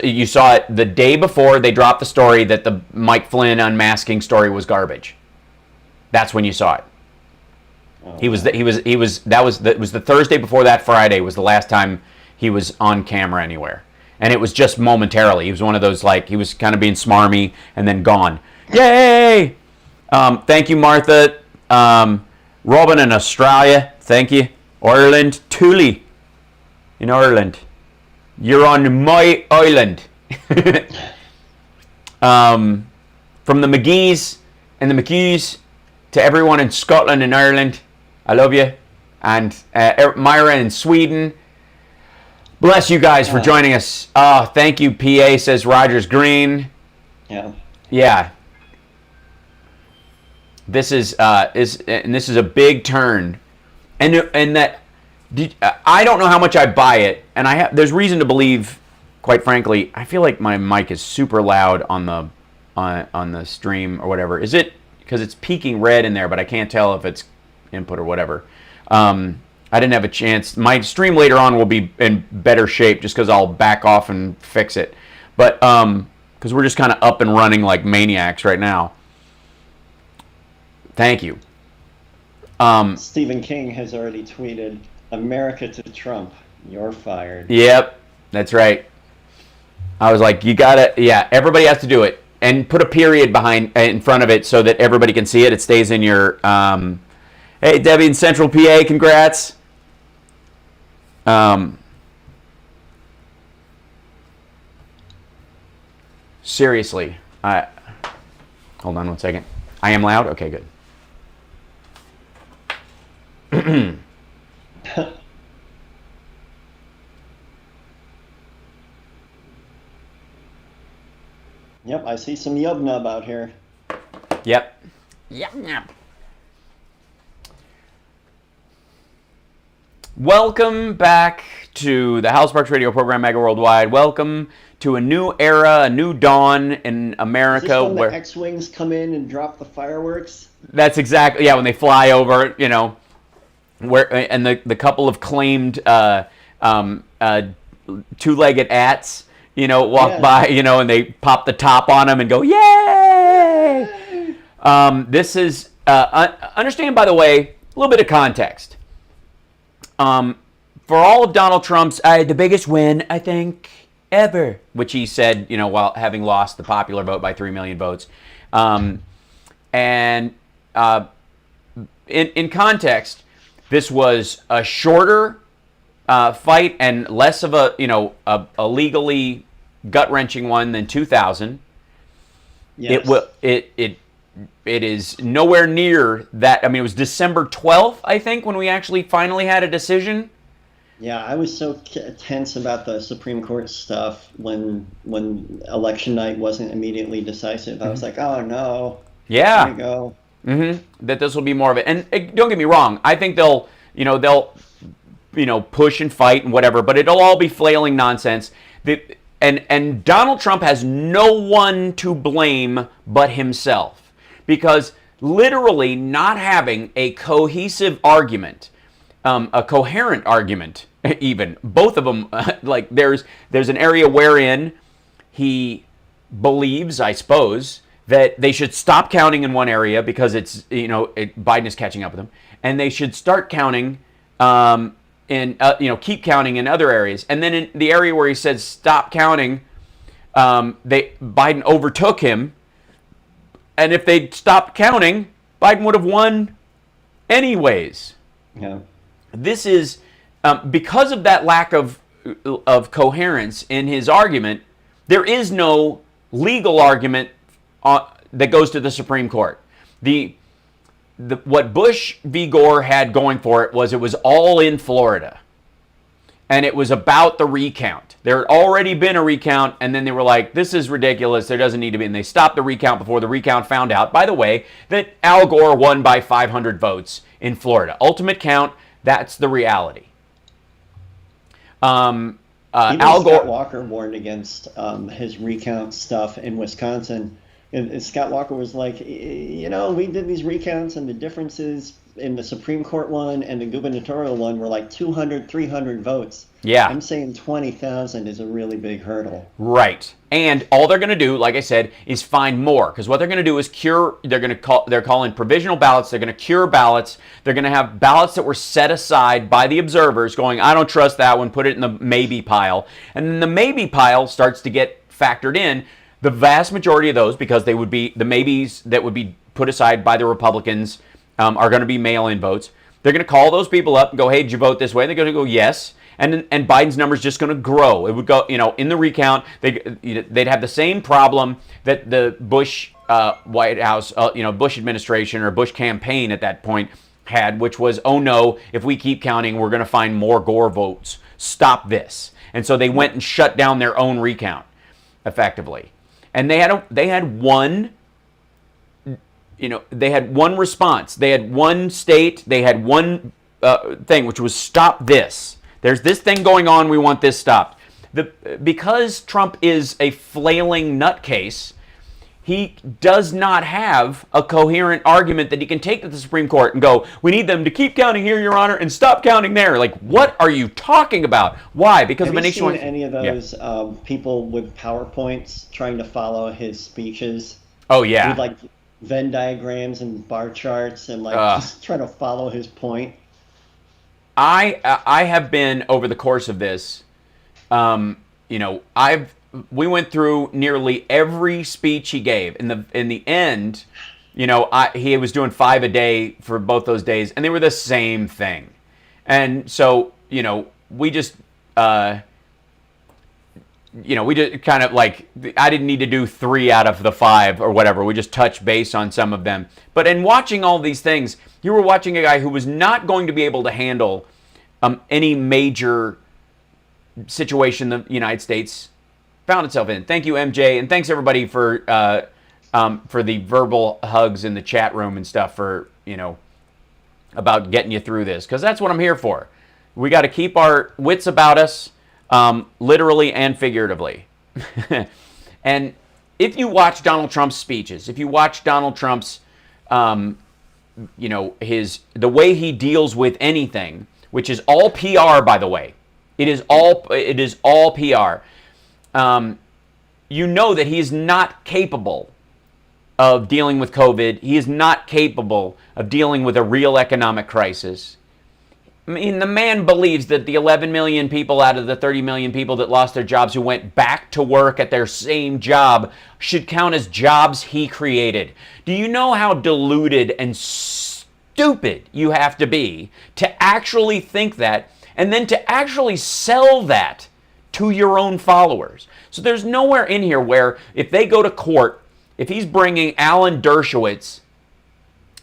You saw it the day before they dropped the story that the Mike Flynn unmasking story was garbage. That's when you saw it. Oh, it was the Thursday before that Friday was the last time he was on camera anywhere, and it was just momentarily. He was one of those he was kind of being smarmy and then gone. Yay! Thank you, Martha. Robin in Australia, thank you. Ireland, Thule in Ireland. You're on my island. From the McGees and the McHughes to everyone in Scotland and Ireland, I love you. And Myra in Sweden. Bless you guys for joining us. Oh, thank you, PA, says Rogers Green. Yeah. Yeah. This is a big turn. And that I don't know how much I buy it, and there's reason to believe, quite frankly, I feel like my mic is super loud on the stream or whatever. Is it because it's peaking red in there, but I can't tell if it's input or whatever. I didn't have a chance. My stream later on will be in better shape just because I'll back off and fix it. But because we're just kind of up and running like maniacs right now. Thank you. Stephen King has already tweeted, "America to Trump, you're fired." Yep, that's right. I was like, everybody has to do it. And put a period in front of it so that everybody can see it. It stays in your... hey, Debbie in Central PA, congrats. Seriously. Hold on one second. I am loud? Okay, good. Yep, I see some yub nub out here. Yep. Yep. Welcome back to the HalSparks radio program, Mega Worldwide. Welcome to a new era, a new dawn in America. Is this when where the X-Wings come in and drop the fireworks? That's exactly, yeah, when they fly over, where and the couple of claimed two-legged ats, walk by, and they pop the top on them and go, yay! This is, understand, by the way, a little bit of context. For all of Donald Trump's, the biggest win, I think, ever, which he said, while having lost the popular vote by 3 million votes. In context, this was a shorter fight and less of a legally gut-wrenching one than 2000. Yes. It is nowhere near that. I mean, it was December 12th, I think, when we actually finally had a decision. Yeah, I was so tense about the Supreme Court stuff when election night wasn't immediately decisive. I was like, oh no. Yeah. There we go. That this will be more of it. And don't get me wrong, I think they'll push and fight and whatever, but it'll all be flailing nonsense. And Donald Trump has no one to blame but himself. Because literally not having a cohesive argument, a coherent argument, even, both of them, like there's an area wherein he believes, I suppose, that they should stop counting in one area because it's, Biden is catching up with them, and they should start counting keep counting in other areas. And then in the area where he said stop counting, Biden overtook him. And if they'd stopped counting, Biden would have won anyways. Yeah. This is because of that lack of coherence in his argument. There is no legal argument that goes to the Supreme Court. What Bush v. Gore had going for it was all in Florida. And it was about the recount. There had already been a recount, and then they were like, this is ridiculous, there doesn't need to be. And they stopped the recount before the recount found out, by the way, that Al Gore won by 500 votes in Florida. Ultimate count, that's the reality. Even Al Gore. Scott Walker warned against his recount stuff in Wisconsin. And Scott Walker was like, we did these recounts, and the differences in the Supreme Court one and the gubernatorial one were like 200, 300 votes. Yeah. I'm saying 20,000 is a really big hurdle. Right. And all they're going to do, like I said, is find more. Because what they're going to do is they're calling provisional ballots. They're going to cure ballots. They're going to have ballots that were set aside by the observers going, I don't trust that one, put it in the maybe pile. And then the maybe pile starts to get factored in. The vast majority of those, because they would be the maybes that would be put aside by the Republicans, are going to be mail-in votes. They're going to call those people up and go, hey, did you vote this way? They're going to go, yes. And Biden's number is just going to grow. It would go, in the recount, they'd have the same problem that the Bush White House, Bush administration or Bush campaign at that point had, which was, oh no, if we keep counting, we're going to find more Gore votes. Stop this. And so they went and shut down their own recount, effectively. And they had one response. They had one state. They had one thing, which was stop this. There's this thing going on. We want this stopped. Because Trump is a flailing nutcase, he does not have a coherent argument that he can take to the Supreme Court and go, we need them to keep counting here, Your Honor, and stop counting there. Like, what are you talking about? Why? Because Have of a you seen nationwide... any of those people with PowerPoints trying to follow his speeches? Oh, yeah. With like Venn diagrams and bar charts and just try to follow his point. I have been, over the course of this, we went through nearly every speech he gave. In the end, he was doing 5 a day for both those days, and they were the same thing. And so, we just kind of like, I didn't need to do 3 out of the 5 or whatever. We just touched base on some of them. But in watching all these things, you were watching a guy who was not going to be able to handle any major situation the United States found itself in. Thank you, MJ, and thanks everybody for the verbal hugs in the chat room and stuff for, about getting you through this, because that's what I'm here for. We got to keep our wits about us, literally and figuratively. And if you watch Donald Trump's speeches, if you watch Donald Trump's, the way he deals with anything, which is all PR, by the way, it is all PR. You know that he is not capable of dealing with COVID. He is not capable of dealing with a real economic crisis. I mean, the man believes that the 11 million people out of the 30 million people that lost their jobs who went back to work at their same job should count as jobs he created. Do you know how deluded and stupid you have to be to actually think that, and then to actually sell that to your own followers? So there's nowhere in here where if they go to court, if he's bringing Alan Dershowitz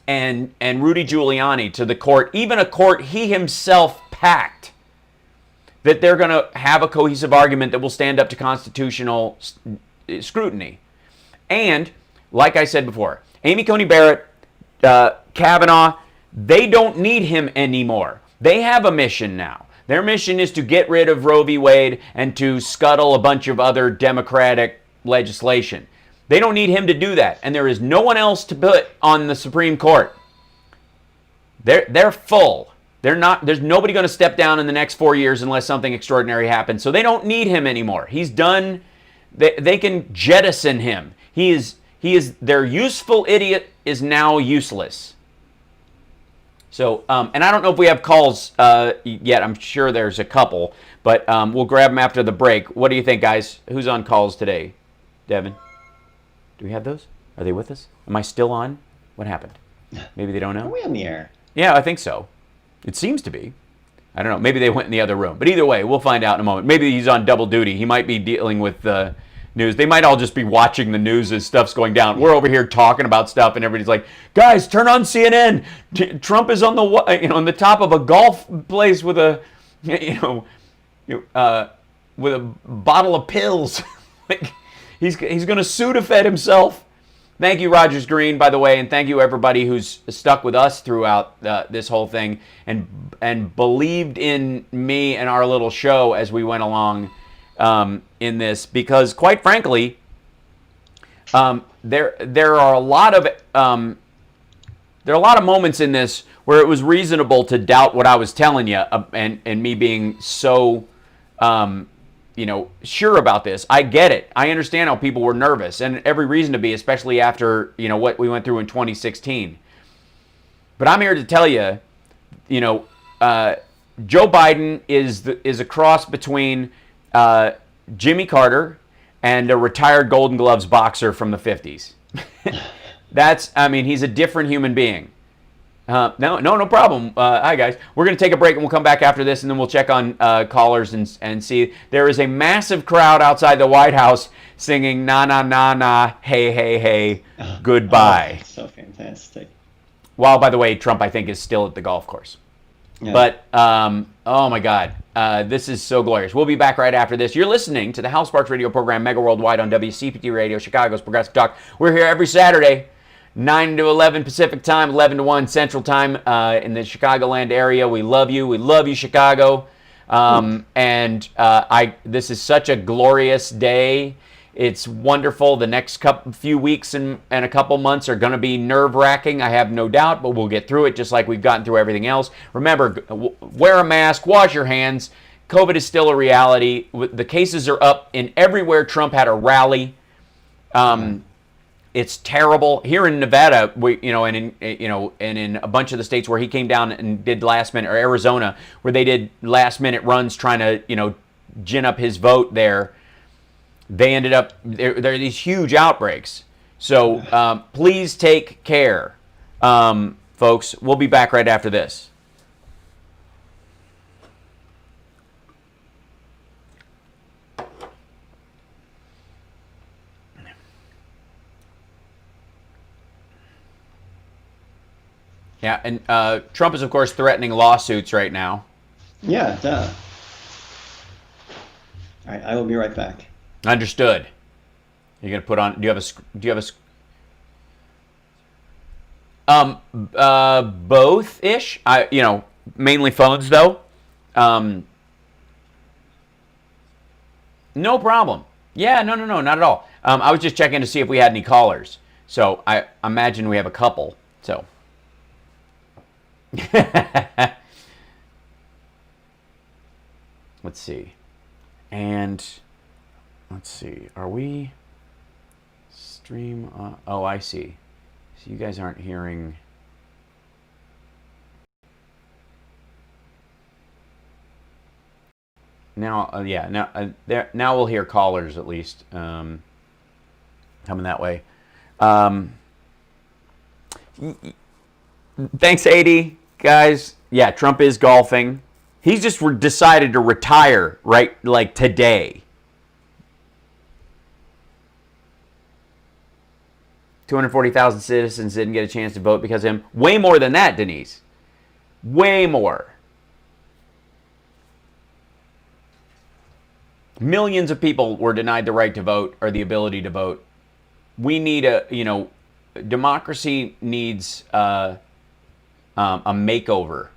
and Rudy Giuliani to the court, even a court he himself packed, that they're going to have a cohesive argument that will stand up to constitutional scrutiny. And, like I said before, Amy Coney Barrett, Kavanaugh, they don't need him anymore. They have a mission now. Their mission is to get rid of Roe v. Wade and to scuttle a bunch of other Democratic legislation. They don't need him to do that, and there is no one else to put on the Supreme Court. They're full. There's nobody going to step down in the next 4 years unless something extraordinary happens. So they don't need him anymore. He's done. They can jettison him. He is their useful idiot is now useless. So, and I don't know if we have calls yet. I'm sure there's a couple, but we'll grab them after the break. What do you think, guys? Who's on calls today? Devin? Do we have those? Are they with us? Am I still on? What happened? Maybe they don't know? Are we on the air? Yeah, I think so. It seems to be. I don't know. Maybe they went in the other room. But either way, we'll find out in a moment. Maybe he's on double duty. He might be dealing with the news. They might all just be watching the news as stuff's going down. We're over here talking about stuff, and everybody's like, guys, turn on CNN. Trump is on the top of a golf place with a, with a bottle of pills. Like, He's going to Sudafed himself. Thank you, Rogers Green, by the way, and thank you everybody who's stuck with us throughout this whole thing and believed in me and our little show as we went along in this, because quite frankly, there are a lot of moments in this where it was reasonable to doubt what I was telling you, and me being so sure about this. I get it. I understand how people were nervous, and every reason to be, especially after, what we went through in 2016. But I'm here to tell you, Joe Biden is a cross between Jimmy Carter and a retired Golden Gloves boxer from the 50s. He's a different human being. No problem. Hi, guys. We're going to take a break, and we'll come back after this, and then we'll check on callers and see. There is a massive crowd outside the White House singing "Na na na na, hey hey hey, goodbye." Oh, so fantastic. While, by the way, Trump, I think, is still at the golf course. Yeah. But oh my God, this is so glorious. We'll be back right after this. You're listening to the HalSparks radio program, Mega Worldwide on WCPT Radio, Chicago's Progressive Talk. We're here every Saturday, 9 to 11 Pacific Time, 11 to 1 Central Time in the Chicagoland area. We love you. We love you, Chicago. This is such a glorious day. It's wonderful. The next few weeks and a couple months are going to be nerve-wracking, I have no doubt, but we'll get through it just like we've gotten through everything else. Remember, wear a mask, wash your hands. COVID is still a reality. The cases are up in everywhere Trump had a rally. It's terrible here in Nevada, and in a bunch of the states where he came down and did last minute, or Arizona, where they did last minute runs trying to, gin up his vote there. They ended up there are these huge outbreaks. So please take care, folks. We'll be back right after this. Yeah, and Trump is, of course, threatening lawsuits right now. Yeah, duh. All right, I will be right back. Understood. You're gonna put on. Do you have a both ish? Mainly phones though. No problem. Yeah, no, not at all. I was just checking to see if we had any callers. So I imagine we have a couple. So. Let's see. And let's see. Are we stream? Oh, I see. So you guys aren't hearing. Now, now we'll hear callers at least coming that way. Thanks, 80 guys. Yeah, Trump is golfing. He's just decided to retire right like today. 240,000 citizens didn't get a chance to vote because of him. Way more than that, Denise. Way more. Millions of people were denied the right to vote or the ability to vote. We need democracy needs a makeover.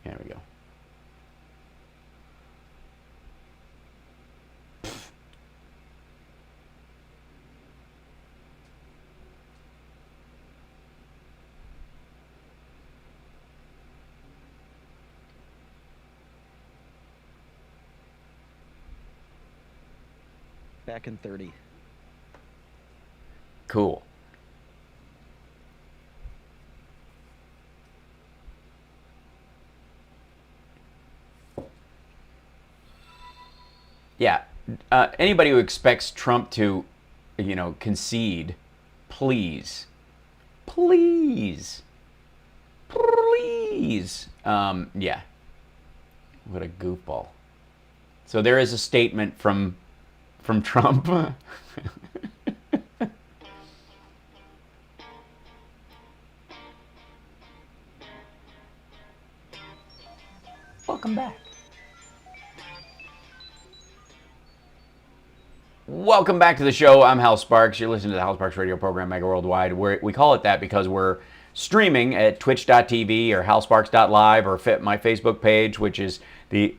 There we go. Back in 30. Cool. Yeah. Anybody who expects Trump to, concede, please. Yeah. What a goofball. So there is a statement from Trump. Welcome back. Welcome back to the show. I'm Hal Sparks. You're listening to the Hal Sparks radio program, Mega Worldwide. We call it that because we're streaming at twitch.tv or Halsparks.live or my Facebook page, which is the,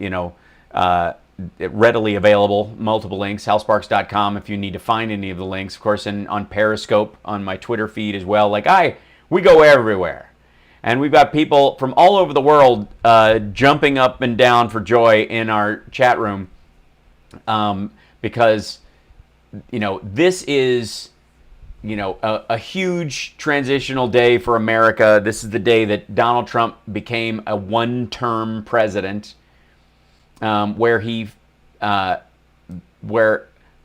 readily available, multiple links, halsparks.com if you need to find any of the links. Of course, and on Periscope, on my Twitter feed as well. We go everywhere. And we've got people from all over the world jumping up and down for joy in our chat room because, this is, a huge transitional day for America. This is the day that Donald Trump became a one-term president. Where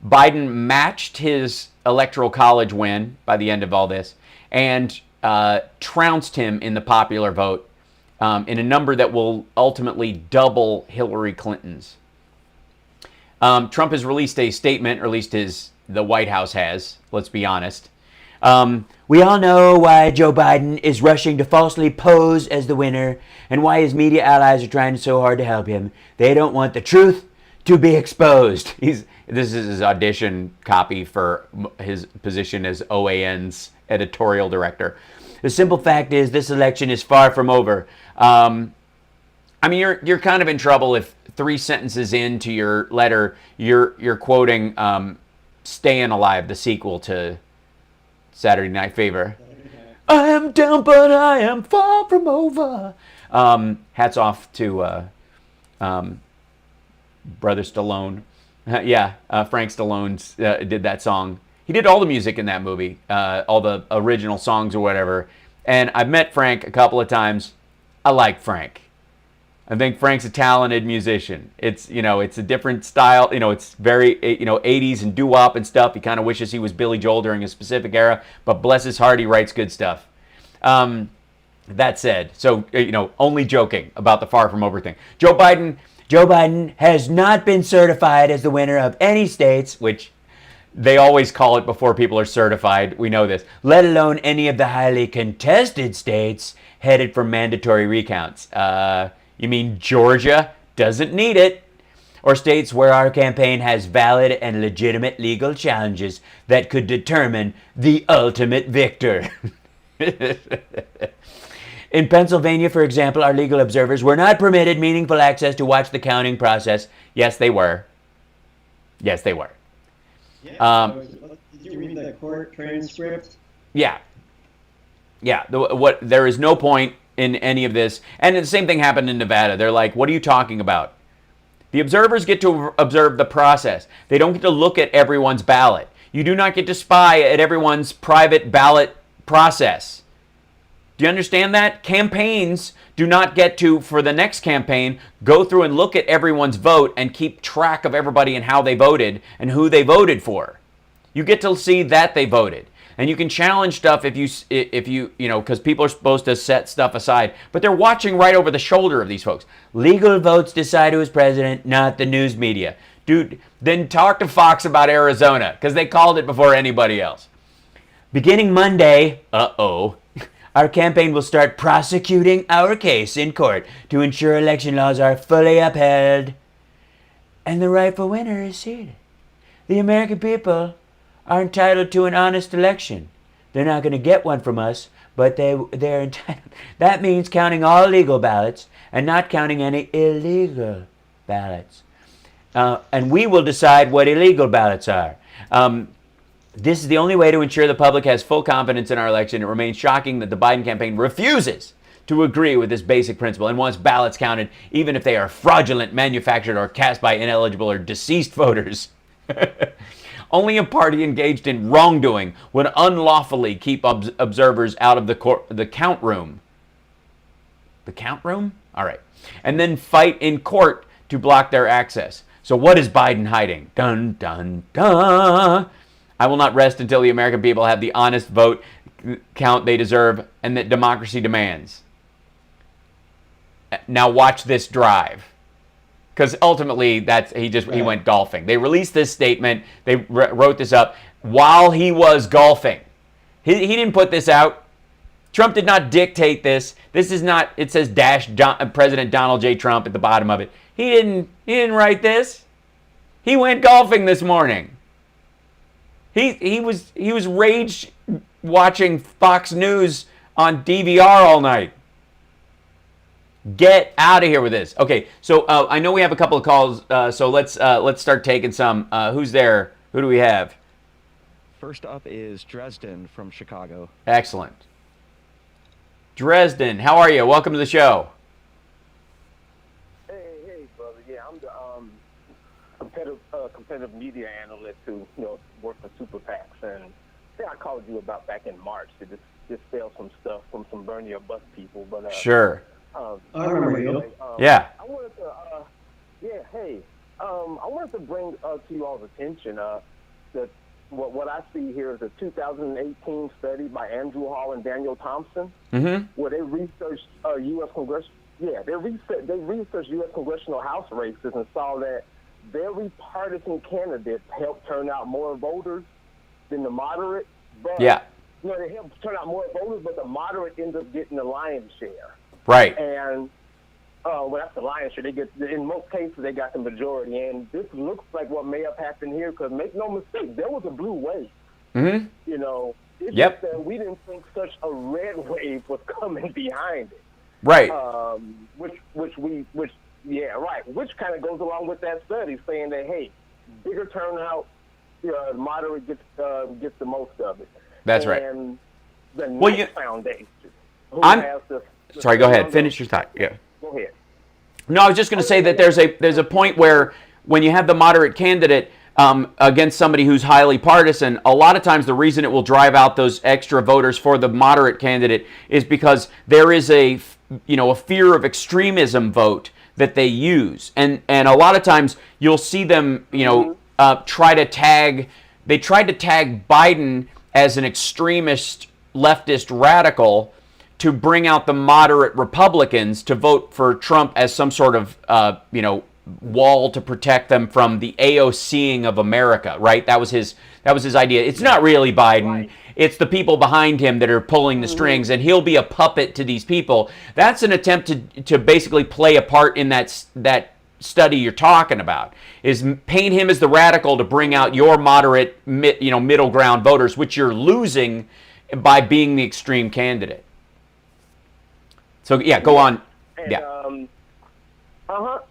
Biden matched his electoral college win by the end of all this and trounced him in the popular vote in a number that will ultimately double Hillary Clinton's. Trump has released a statement, or at least the White House has, let's be honest. We all know why Joe Biden is rushing to falsely pose as the winner and why his media allies are trying so hard to help him. They don't want the truth to be exposed. This is his audition copy for his position as OAN's editorial director. The simple fact is this election is far from over. You're kind of in trouble if 3 sentences into your letter you're quoting Staying Alive, the sequel to Saturday Night Fever. I am down, but I am far from over. Hats off to Brother Stallone. Frank Stallone did that song. He did all the music in that movie, all the original songs or whatever. And I've met Frank a couple of times. I like Frank. I think Frank's a talented musician. It's a different style. It's very 80s and doo-wop and stuff. He kind of wishes he was Billy Joel during a specific era, but bless his heart, he writes good stuff. That said, so only joking about the far from over thing. Joe Biden has not been certified as the winner of any states, which they always call it before people are certified. We know this. Let alone any of the highly contested states headed for mandatory recounts. You mean Georgia doesn't need it? or states where our campaign has valid and legitimate legal challenges that could determine the ultimate victor. In Pennsylvania, for example, our legal observers were not permitted meaningful access to watch the counting process. Yes, they were. Yes, they were. Yeah. Did you read the court transcript? Yeah. Yeah. There is no point in any of this. And the same thing happened in Nevada. They're like, what are you talking about? The observers get to observe the process. They don't get to look at everyone's ballot. You do not get to spy at everyone's private ballot process. Do you understand that? Campaigns do not get to, for the next campaign, go through and look at everyone's vote and keep track of everybody and how they voted and who they voted for. You get to see that they voted. And you can challenge stuff if you because people are supposed to set stuff aside. But they're watching right over the shoulder of these folks. Legal votes decide who's president, not the news media. Dude, then talk to Fox about Arizona, because they called it before anybody else. Beginning Monday, our campaign will start prosecuting our case in court to ensure election laws are fully upheld and the rightful winner is seated. The American people are entitled to an honest election. They're not going to get one from us, but they're entitled. That means counting all legal ballots and not counting any illegal ballots. And we will decide what illegal ballots are. This is the only way to ensure the public has full confidence in our election. It remains shocking that the Biden campaign refuses to agree with this basic principle and wants ballots counted even if they are fraudulent, manufactured, or cast by ineligible or deceased voters. Only a party engaged in wrongdoing would unlawfully keep observers out of the count room. The count room? All right. And then fight in court to block their access. So what is Biden hiding? Dun, dun, dun. I will not rest until the American people have the honest vote count they deserve and that democracy demands. Now watch this drive. Because ultimately, he went golfing. They released this statement. They wrote this up while he was golfing. He didn't put this out. Trump did not dictate this. This is not. It says President Donald J. Trump at the bottom of it. He didn't write this. He went golfing this morning. He was rage watching Fox News on DVR all night. Get out of here with this. Okay, so I know we have a couple of calls, so let's start taking some. Who's there? Who do we have? First up is Dresden from Chicago. Excellent. Dresden, how are you? Welcome to the show. Hey, brother. Yeah, I'm the competitive media analyst who work for super PACs, and I called you about back in March to just sell some stuff from some burn your bus people, but sure. I remember you. Yeah. I wanted to, I wanted to bring to you all's attention that what I see here is a 2018 study by Andrew Hall and Daniel Thompson, where they researched U.S. They researched U.S. congressional House races and saw that very partisan candidates helped turn out more voters than the moderate. But, yeah. They helped turn out more voters, but the moderate ends up getting the lion's share. Right. And that's the lion's share. In most cases, they got the majority. And this looks like what may have happened here, because make no mistake, there was a blue wave. Mm-hmm. It's yep. just that we didn't think such a red wave was coming behind it. Right. Which kind of goes along with that study, saying that, hey, bigger turnout, moderate gets the most of it. That's right. And the Knight Foundation. Sorry, go ahead. Finish your thought. Yeah. Go ahead. No, I was just going to say that there's a point where when you have the moderate candidate against somebody who's highly partisan, a lot of times the reason it will drive out those extra voters for the moderate candidate is because there is a fear of extremism vote that they use, and a lot of times you'll see them tried to tag Biden as an extremist leftist radical to bring out the moderate Republicans to vote for Trump as some sort of wall to protect them from the AOCing of America, right? That was his idea. It's not really Biden. Right. It's the people behind him that are pulling the strings, and he'll be a puppet to these people. That's an attempt to basically play a part in that study you're talking about, is paint him as the radical to bring out your moderate, middle ground voters, which you're losing by being the extreme candidate. So yeah, go on. And, yeah.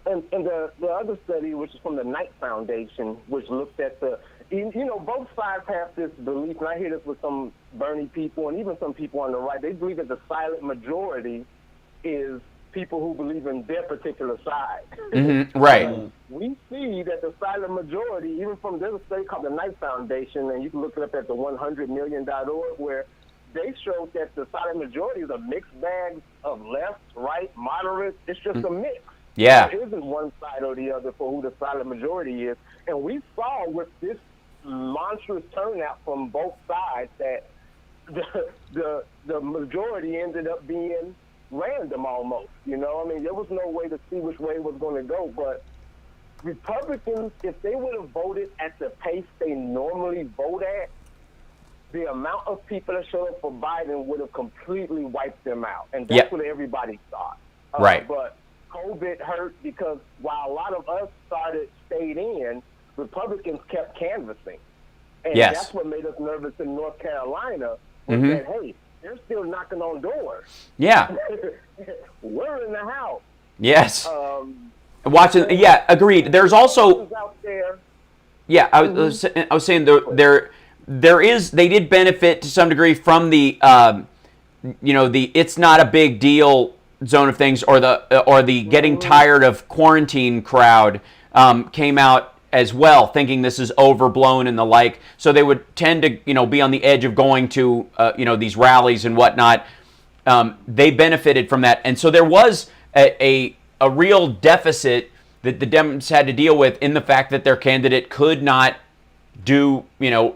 And the other study, which is from the Knight Foundation, which looked at both sides have this belief, and I hear this with some Bernie people and even some people on the right. They believe that the silent majority is people who believe in their particular side. Mm-hmm, right. We see that the silent majority, even from there's a study called the Knight Foundation, and you can look it up at the 100million.org, where they showed that the silent majority is a mixed bag of left, right, moderate. It's just a mix. Yeah. There isn't one side or the other for who the silent majority is. And we saw with this monstrous turnout from both sides that the majority ended up being random almost. There was no way to see which way it was going to go. But Republicans, if they would have voted at the pace they normally vote at, the amount of people that showed up for Biden would have completely wiped them out. And that's what everybody thought. Right. But COVID hurt because while a lot of us stayed in, Republicans kept canvassing. And that's what made us nervous in North Carolina. Was that, hey, they're still knocking on doors. Yeah. We're in the house. Yes. Watching. Yeah, agreed. There's also. Out there. Yeah, I was saying they did benefit to some degree from the the it's not a big deal zone of things, or the getting tired of quarantine crowd came out as well, thinking this is overblown and the like. So they would tend to be on the edge of going to these rallies and whatnot. They benefited from that, and so there was a real deficit that the Dems had to deal with in the fact that their candidate could not do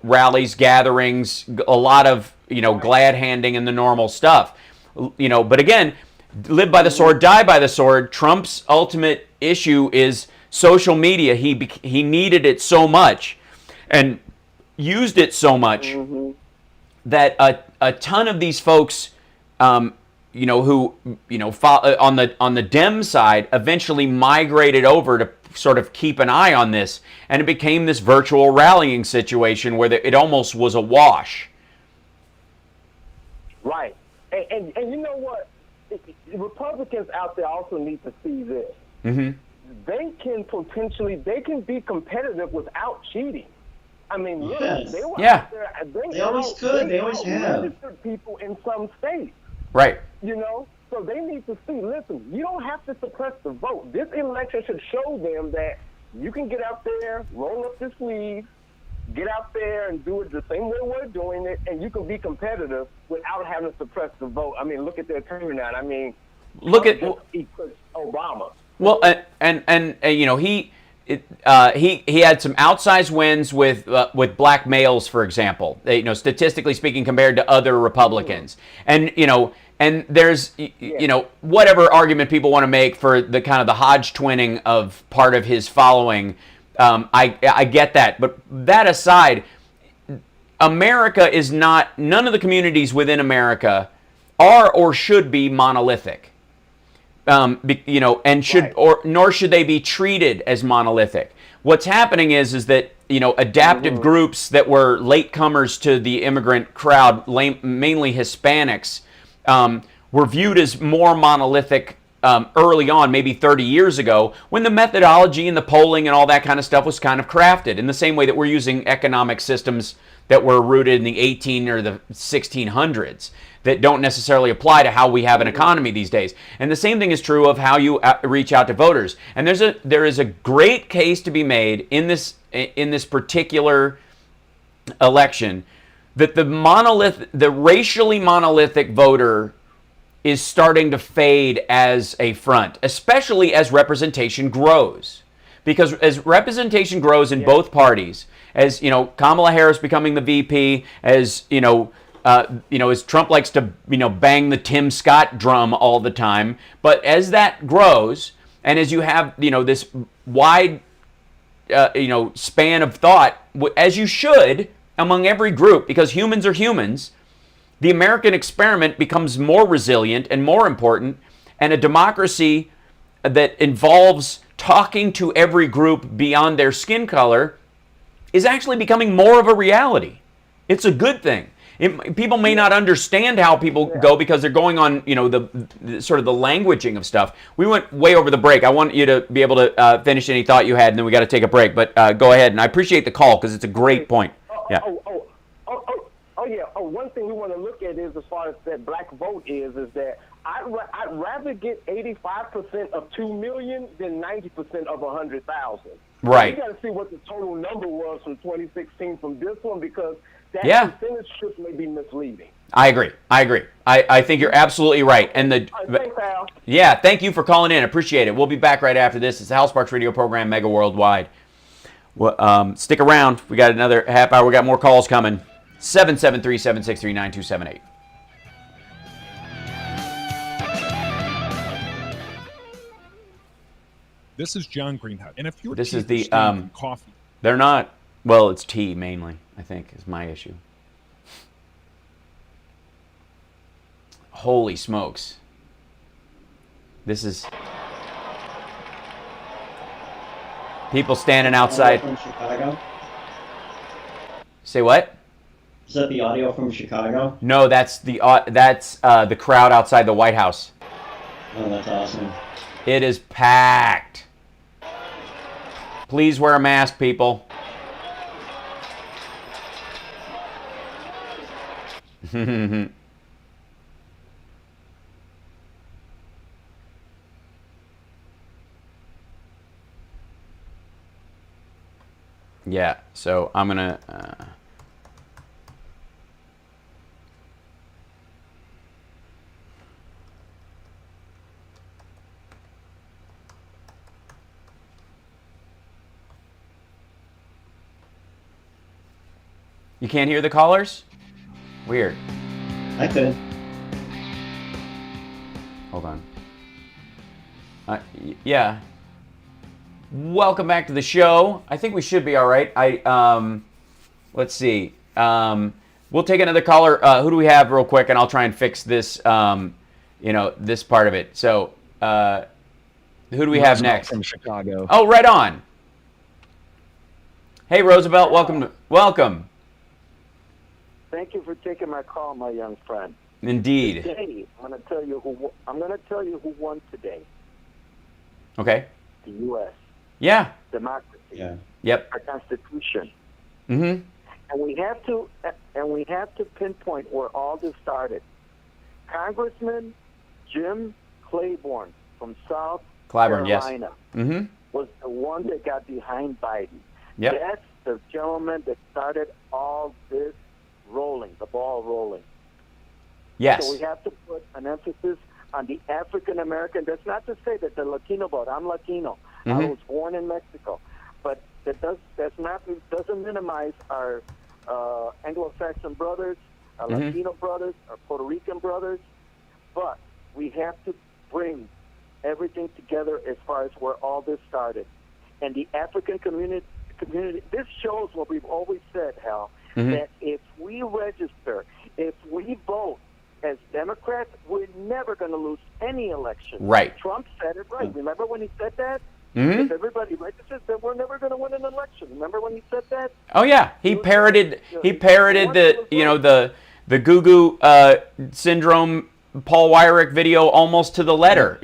rallies, gatherings, a lot of glad handing and the normal stuff. But again, live by the sword, die by the sword. Trump's ultimate issue is social media. He needed it so much and used it so much that a ton of these folks, who on the Dem side, eventually migrated over to sort of keep an eye on this, and it became this virtual rallying situation where it almost was a wash. Right, and you know what? Republicans out there also need to see this. Mm-hmm. They can be competitive without cheating. I mean, look, they were out there. They always could. They always have. Registered people in some states. Right. So they need to see, listen, you don't have to suppress the vote. This election should show them that you can get out there, roll up your sleeves, get out there and do it the same way we're doing it, and you can be competitive without having to suppress the vote. I mean, look at their turnout. I mean, look at Obama. Well, he had some outsized wins with black males, for example. Statistically speaking, compared to other Republicans, and there's whatever argument people want to make for the kind of the Hodge twinning of part of his following. I get that, but that aside, America is not. None of the communities within America are or should be monolithic. And should nor should they be treated as monolithic. What's happening is that adaptive groups that were latecomers to the immigrant crowd, mainly Hispanics, were viewed as more monolithic early on, maybe 30 years ago, when the methodology and the polling and all that kind of stuff was kind of crafted in the same way that we're using economic systems that were rooted in the 18 or the 1600s that don't necessarily apply to how we have an economy these days. And the same thing is true of how you reach out to voters. And there is a great case to be made in this particular election that the racially monolithic voter is starting to fade as a front, especially as representation grows. Because as representation grows in both parties, as Kamala Harris becoming the VP, as as Trump likes to bang the Tim Scott drum all the time, but as that grows, and as you have this wide span of thought, as you should among every group, because humans are humans, the American experiment becomes more resilient and more important, and a democracy that involves talking to every group beyond their skin color is actually becoming more of a reality. It's a good thing. People may not understand how people go because they're going on, the sort of the languaging of stuff. We went way over the break. I want you to be able to finish any thought you had, and then we got to take a break. But go ahead, and I appreciate the call because it's a great point. Yeah. Yeah. One thing we want to look at is, as far as that black vote is that I'd rather get 85% of 2 million than 90% of 100,000. Right. You got to see what the total number was from 2016 from this one, because that percentage shift may be misleading. I agree. I think you're absolutely right. And Thanks, Al. Yeah, thank you for calling in. Appreciate it. We'll be back right after this. It's the HalSparks radio program, Mega Worldwide. Well, stick around. We got another half hour. We got more calls coming. 773-763-9278. This is John Greenhut. And if you're this is the coffee. They're not. Well, it's tea mainly, I think, is my issue. Holy smokes. This is people standing outside. From Chicago? Say what? Is that the audio from Chicago? No, that's the crowd outside the White House. Oh, that's awesome. It is packed. Please wear a mask, people. Yeah, so I'm gonna You can't hear the callers? Weird. I could. Hold on. Yeah. Welcome back to the show. I think we should be all right. Let's see. We'll take another caller. Who do we have real quick, and I'll try and fix this, this part of it. So, who do we have next? From Chicago. Oh, right on. Hey, Roosevelt. Welcome. Thank you for taking my call, my young friend. Indeed. Today, I'm going to tell you who won today. Okay. The U.S. Yeah. Democracy. Yeah. Yep. Our Constitution. Mm-hmm. And we have to pinpoint where all this started. Congressman Jim Claiborne from South Carolina was the one that got behind Biden. Yep. That's the gentleman that started all this the ball rolling. Yes. So we have to put an emphasis on the African American. That's not to say that the Latino vote. I'm Latino. I was born in Mexico, but doesn't minimize our Anglo-Saxon brothers, our Latino brothers, our Puerto Rican brothers. But we have to bring everything together as far as where all this started, and the African community. This shows what we've always said, Hal. That if we register, if we vote as Democrats, we're never going to lose any election. Right. Trump said it right. Remember when he said that? If everybody registers, then we're never going to win an election. Remember when he said that? Oh yeah, he parroted the Goo Goo syndrome Paul Weyrich video almost to the letter.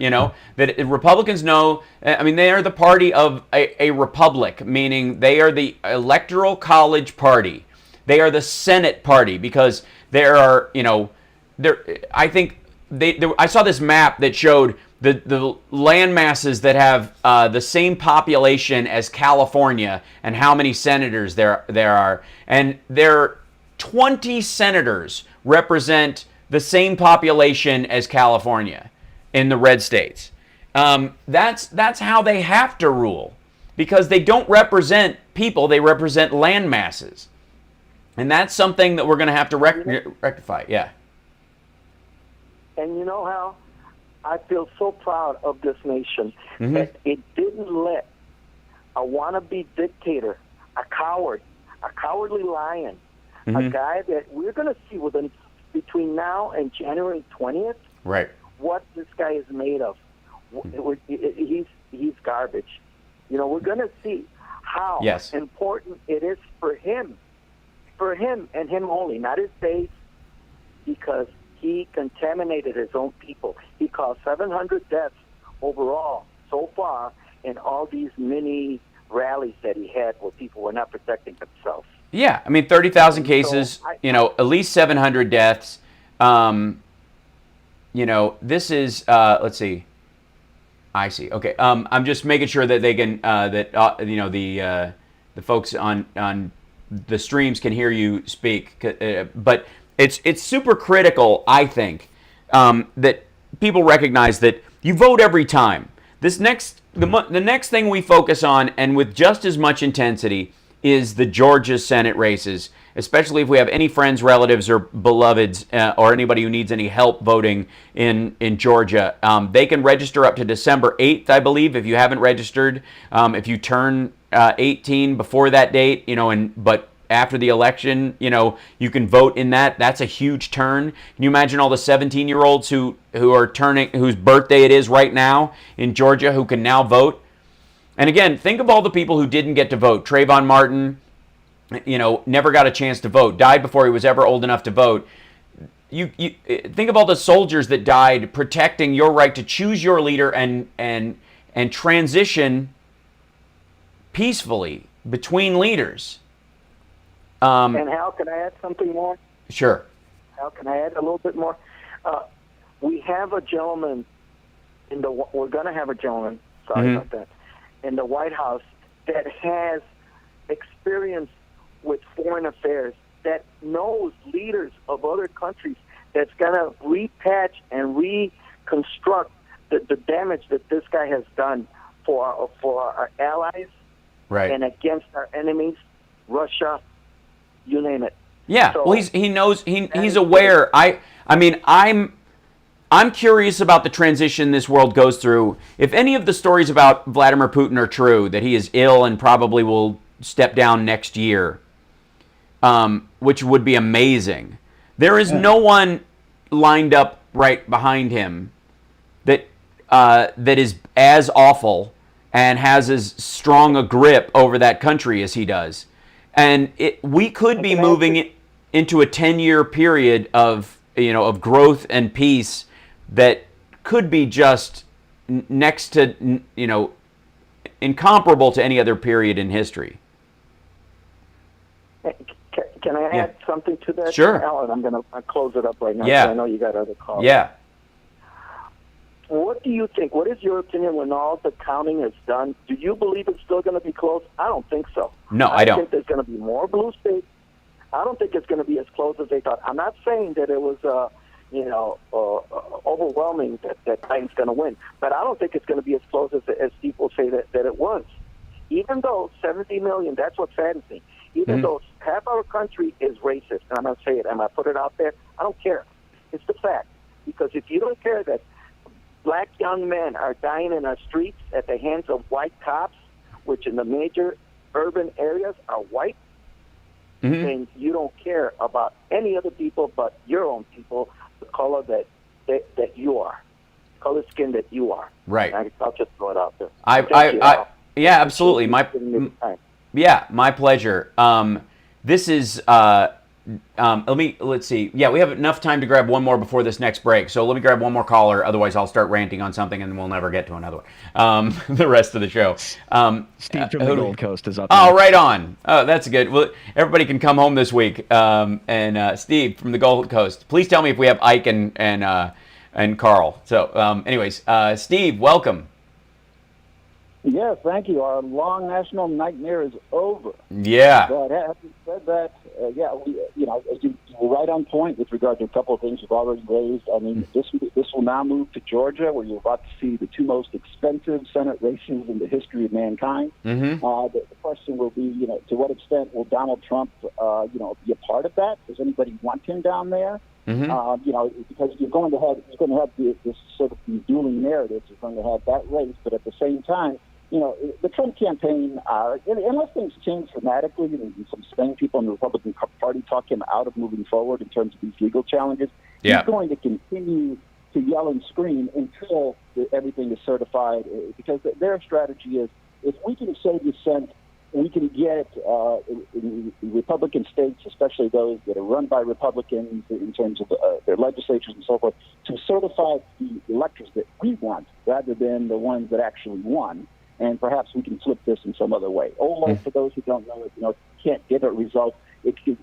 That Republicans know. I mean, they are the party of a republic, meaning they are the electoral college party. They are the Senate party because there are, I think I saw this map that showed the land masses that have the same population as California and how many senators there are. And there 20 senators represent the same population as California in the red states. That's how they have to rule, because they don't represent people, they represent land masses. And that's something that we're going to have to rectify. Yeah. And you know how I feel so proud of this nation that it didn't let a wannabe dictator, a cowardly lion, a guy that we're going to see between now and January 20th, right, what this guy is made of. He's garbage. we're going to see how Yes. important it is for him and him only, not his base, because he contaminated his own people. He caused 700 deaths overall so far in all these mini rallies that he had where people were not protecting themselves. Yeah, I mean, 30,000 cases, at least 700 deaths. This is, let's see. I see. Okay. I'm just making sure that they can, the folks on the streams can hear you speak. But it's super critical, I think, that people recognize that you vote every time. The next thing we focus on, and with just as much intensity, is the Georgia Senate races, especially if we have any friends, relatives, or beloveds, or anybody who needs any help voting in Georgia. They can register up to December 8th, I believe, if you haven't registered. If you turn 18 before that date, but after the election, you can vote in that. That's a huge turn. Can you imagine all the 17-year-olds who are turning, whose birthday it is right now in Georgia, who can now vote? And again, think of all the people who didn't get to vote. Trayvon Martin, never got a chance to vote, died before he was ever old enough to vote. You think of all the soldiers that died protecting your right to choose your leader and transition peacefully between leaders. And Hal, can I add something more? Sure. Hal, can I add a little bit more? We have a gentleman we're going to have a gentleman, sorry about that, in the White House that has experience with foreign affairs, that knows leaders of other countries, that's going to repatch and reconstruct the damage that this guy has done for our allies, right, and against our enemies, Russia, you name it. Yeah, So, well, he knows, he's aware. I'm curious about the transition this world goes through. If any of the stories about Vladimir Putin are true, that he is ill and probably will step down next year, which would be amazing. There is no one lined up right behind him that is as awful and has as strong a grip over that country as he does. And we could be moving into a 10-year period of growth and peace that could be just next to incomparable to any other period in history. Can I add something to that? Sure. Alan, I'm going to close it up right now. Yeah. I know you got other calls. Yeah. What do you think? What is your opinion when all the counting is done? Do you believe it's still going to be close? I don't think so. No, I don't. I think there's going to be more blue states. I don't think it's going to be as close as they thought. I'm not saying that it was, overwhelming that Biden's going to win, but I don't think it's going to be as close as people say that it was. Even though 70 million, that's what saddens me. Even though half our country is racist, and I'm going to say it, and I put it out there, I don't care. It's the fact. Because if you don't care that black young men are dying in our streets at the hands of white cops, which in the major urban areas are white, then you don't care about any other people but your own people, the color that you are, color skin that you are. Right. I'll just throw it out there. Yeah, absolutely. My pleasure. This is let's see. Yeah, we have enough time to grab one more before this next break. So let me grab one more caller. Otherwise, I'll start ranting on something and we'll never get to another one. The rest of the show. Steve from the Gold Coast is up. Oh, next. right on. Oh, that's good. Well, everybody can come home this week. And Steve from the Gold Coast. Please tell me if we have Ike and Carl. So, anyways, Steve, welcome. Yes, thank you. Our long national nightmare is over. Yeah. But having said that, you were right on point with regard to a couple of things you've already raised. I mean, this will now move to Georgia, where you're about to see the two most expensive Senate races in the history of mankind. The question will be, to what extent will Donald Trump, be a part of that? Does anybody want him down there? Because you're going to have this sort of dueling narratives. You're going to have that race, but at the same time, the Trump campaign, unless things change dramatically, and some Spain people in the Republican Party talk him out of moving forward in terms of these legal challenges, he's going to continue to yell and scream until everything is certified, because their strategy is, if we can show dissent, we can get in Republican states, especially those that are run by Republicans in terms of their legislatures and so forth, to certify the electors that we want rather than the ones that actually won. And perhaps we can flip this in some other way. Or for those who don't know, can't get a result. You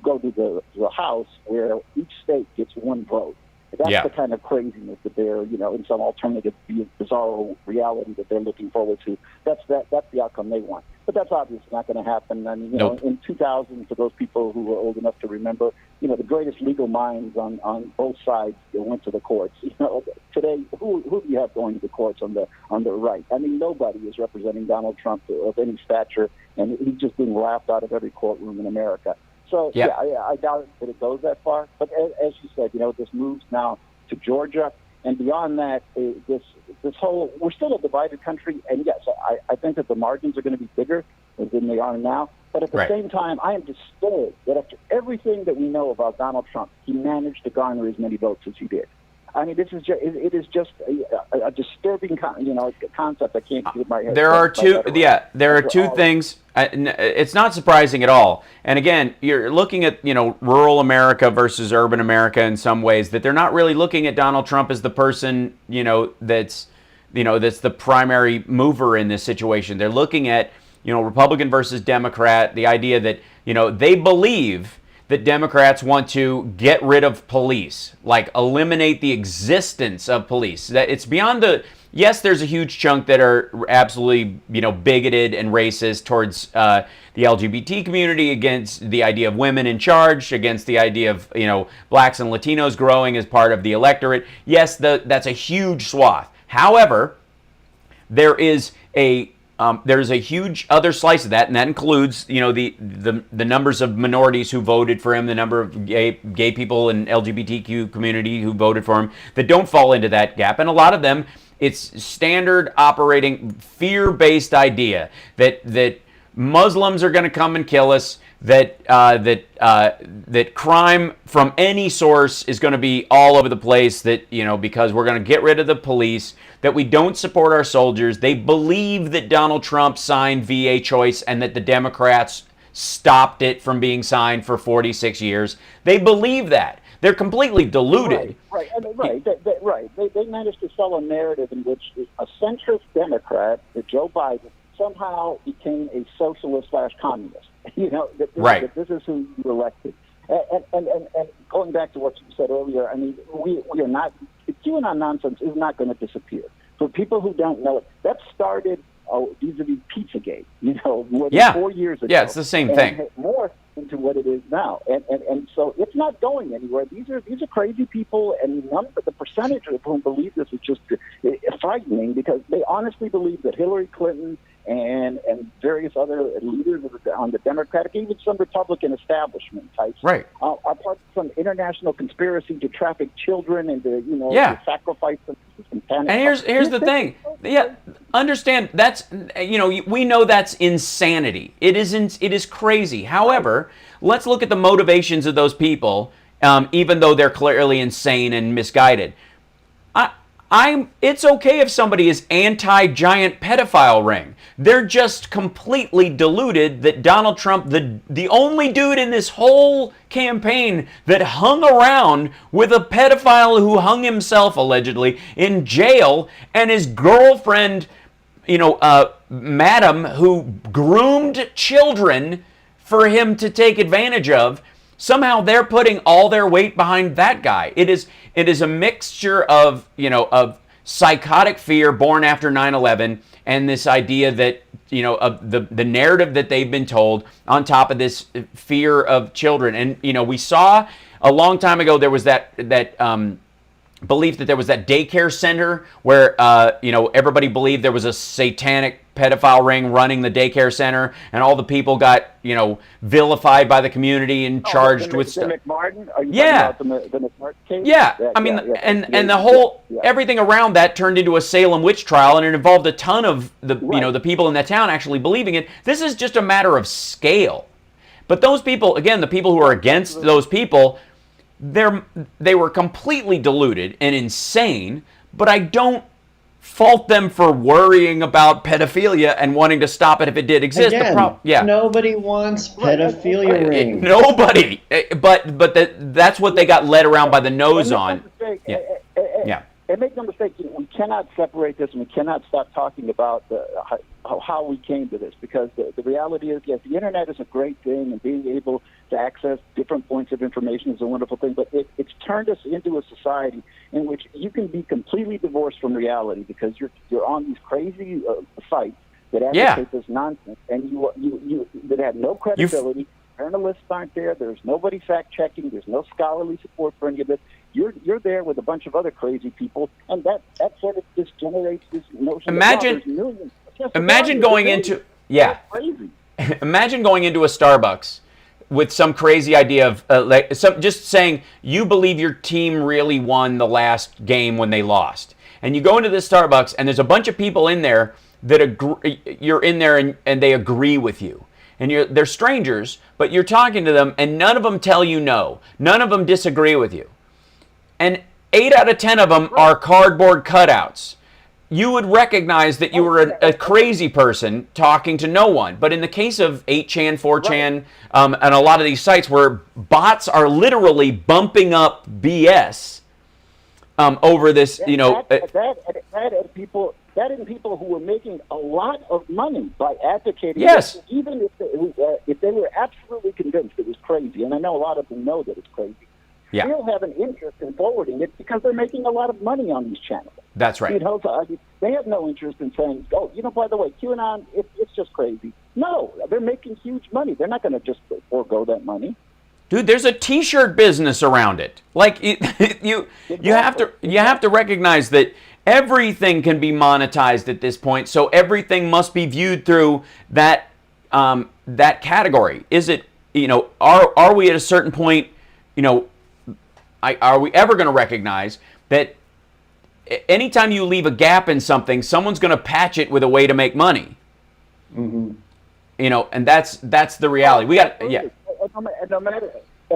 go to the House where each state gets one vote. That's the kind of craziness that they're, in some alternative, bizarre reality that they're looking forward to. That's the outcome they want. But that's obviously not going to happen. I mean, in 2000, for those people who are old enough to remember, the greatest legal minds on both sides went to the courts. Today, who do you have going to the courts on the right? I mean, nobody is representing Donald Trump of any stature, and he's just being laughed out of every courtroom in America. So, I doubt that it goes that far. But as you said, this moves now to Georgia. And beyond that, this whole, we're still a divided country. And yes, I think that the margins are going to be bigger than they are now. But at the same time, I am disturbed that after everything that we know about Donald Trump, he managed to garner as many votes as he did. I mean, it is just a disturbing concept. I can't get my head. There are two things. It's not surprising at all. And again, you're looking at rural America versus urban America in some ways, that they're not really looking at Donald Trump as the person that's the primary mover in this situation. They're looking at Republican versus Democrat. The idea that they believe that Democrats want to get rid of police, like eliminate the existence of police. That it's beyond yes, there's a huge chunk that are absolutely, bigoted and racist towards the LGBT community, against the idea of women in charge, against the idea of, blacks and Latinos growing as part of the electorate. Yes, that's a huge swath. However, there's a huge other slice of that, and that includes, the numbers of minorities who voted for him, the number of gay people and LGBTQ community who voted for him that don't fall into that gap, and a lot of them, it's standard operating fear-based idea that Muslims are going to come and kill us, that crime from any source is going to be all over the place, that because we're going to get rid of the police, that we don't support our soldiers. They believe that Donald Trump signed VA choice and that the Democrats stopped it from being signed for 46 years. They believe that. They're completely deluded. Right. They managed to sell a narrative in which a centrist Democrat, Joe Biden, somehow became a socialist/communist. That this is who you elected. And going back to what you said earlier, I mean, we are not. QAnon nonsense is not going to disappear. For people who don't know it, that started vis-a-vis Pizzagate. More than 4 years ago. Yeah, it's the same thing. More into what it is now, and so it's not going anywhere. These are crazy people, and the percentage of whom believe this is just frightening, because they honestly believe that Hillary Clinton and various other leaders on the Democratic, even some Republican establishment types, are part of some international conspiracy to traffic children and to sacrifice them. And here's the thing. Yeah, understand that's we know that's insanity. It is crazy. However, let's look at the motivations of those people, even though they're clearly insane and misguided. It's okay if somebody is anti-giant pedophile ring. They're just completely deluded that Donald Trump, the only dude in this whole campaign that hung around with a pedophile who hung himself allegedly in jail, and his girlfriend, madam, who groomed children for him to take advantage of. Somehow they're putting all their weight behind that guy. It is a mixture of psychotic fear born after 9/11 and this idea that of the narrative that they've been told, on top of this fear of children. And we saw a long time ago there was that belief that there was that daycare center where everybody believed there was a satanic pedophile ring running the daycare center, and all the people got vilified by the community and charged with stuff. McMartin? Are you talking about the McMartin case? Yeah, and the whole everything around that turned into a Salem witch trial, and it involved a ton of the the people in that town actually believing it. This is just a matter of scale. But those people, again, the people who are against those people, they were completely deluded and insane. But I don't fault them for worrying about pedophilia and wanting to stop it if it did exist. Again, nobody wants pedophilia rings. Nobody. That's what they got led around by the nose on. Yeah. And make no mistake, we cannot separate this, and we cannot stop talking about how we came to this, because the reality is, yes, the internet is a great thing, and being able to access different points of information is a wonderful thing, but it's turned us into a society in which you can be completely divorced from reality, because you're on these crazy sites that advocate this nonsense, and you that have no credibility. Journalists aren't there. There's nobody fact-checking. There's no scholarly support for any of this. You're there with a bunch of other crazy people, and that sort of just generates this notion. Imagine going into Imagine going into a Starbucks with some crazy idea of just saying you believe your team really won the last game when they lost, and you go into this Starbucks and there's a bunch of people in there that you're in there and they agree with you. And they're strangers, but you're talking to them, and none of them tell you no. None of them disagree with you. And 8 out of 10 of them are cardboard cutouts. You would recognize that you were a crazy person talking to no one. But in the case of 8chan, 4chan, and a lot of these sites where bots are literally bumping up BS over this, That and people who were making a lot of money by advocating. Yes. This, even if they were absolutely convinced it was crazy, and I know a lot of them know that it's crazy, still have an interest in forwarding it because they're making a lot of money on these channels. That's right. They have no interest in saying, by the way, QAnon, it's just crazy. No, they're making huge money. They're not going to just forego that money. Dude, there's a T-shirt business around it. Like you have to recognize that everything can be monetized at this point, so everything must be viewed through that category. Is it, are we at a certain point, are we ever going to recognize that anytime you leave a gap in something, someone's going to patch it with a way to make money? Mm-hmm. And that's the reality. We got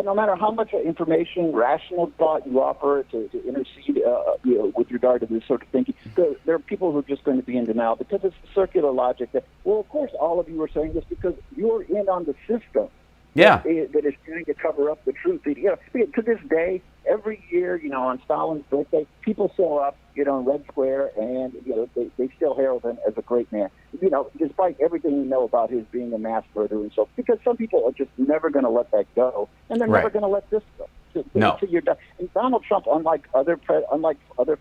No matter how much information, rational thought you offer to intercede with regard to this sort of thinking, there are people who are just going to be in denial because it's circular logic that, well, of course, all of you are saying this because you're in on the system. Yeah. That is trying to cover up the truth. To this day, every year, on Stalin's birthday, people show up, in Red Square, and they still herald him as a great man. Despite everything we know about his being a mass murderer and so, because some people are just never going to let that go, and they're never going to let this go. No. You're done. And Donald Trump, unlike other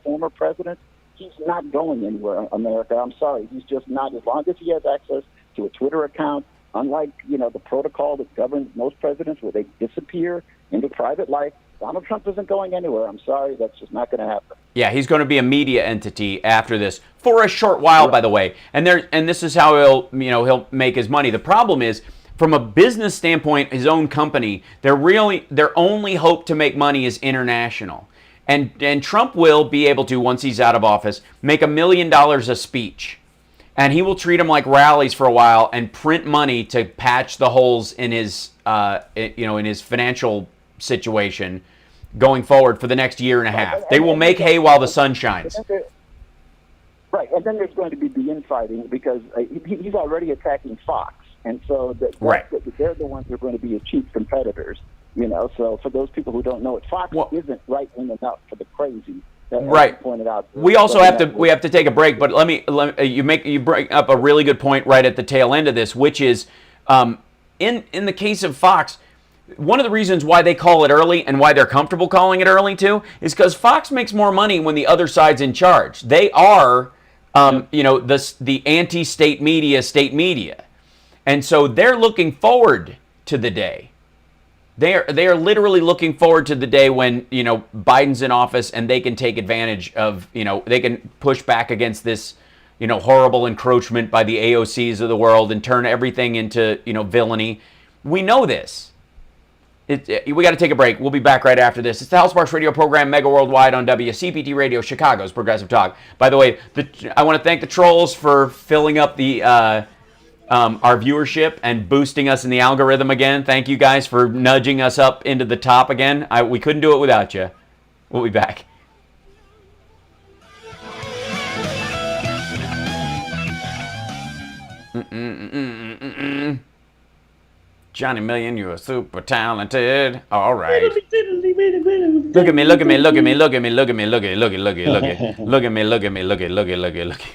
former presidents, he's not going anywhere in America. I'm sorry, he's just not. As long as he has access to a Twitter account, unlike the protocol that governs most presidents, where they disappear into private life, Donald Trump isn't going anywhere. I'm sorry, that's just not going to happen. Yeah, he's going to be a media entity after this for a short while, by the way. And this is how he'll make his money. The problem is, from a business standpoint, his own company, their only hope to make money is international. And Trump will be able to, once he's out of office, make $1 million a speech. And he will treat them like rallies for a while and print money to patch the holes in his in his financial situation going forward for the next year and a half. They will make hay while the sun shines. Right, and then there's going to be the infighting because he's already attacking Fox, and so they're the ones who are going to be his chief competitors. So for those people who don't know it, Fox isn't right-wing enough for the crazy. That pointed out. We also have to take a break, but you bring up a really good point right at the tail end of this, which is in the case of Fox. One of the reasons why they call it early and why they're comfortable calling it early too is because Fox makes more money when the other side's in charge. They are, the anti-state media, and so they're looking forward to the day. They are literally looking forward to the day when Biden's in office and they can take advantage of they can push back against this horrible encroachment by the AOCs of the world and turn everything into villainy. We know this. We got to take a break. We'll be back right after this. It's the HalSparks radio program, mega worldwide on WCPT Radio, Chicago's Progressive Talk. By the way, I want to thank the trolls for filling up the our viewership and boosting us in the algorithm again. Thank you guys for nudging us up into the top again. We couldn't do it without you. We'll be back. Johnny Million, you are super talented. All right. Look at me, look at me, look at me, look at me, look at me, look at, look at, look at, look at, look at me, look at me, look at, look at, look at, look at.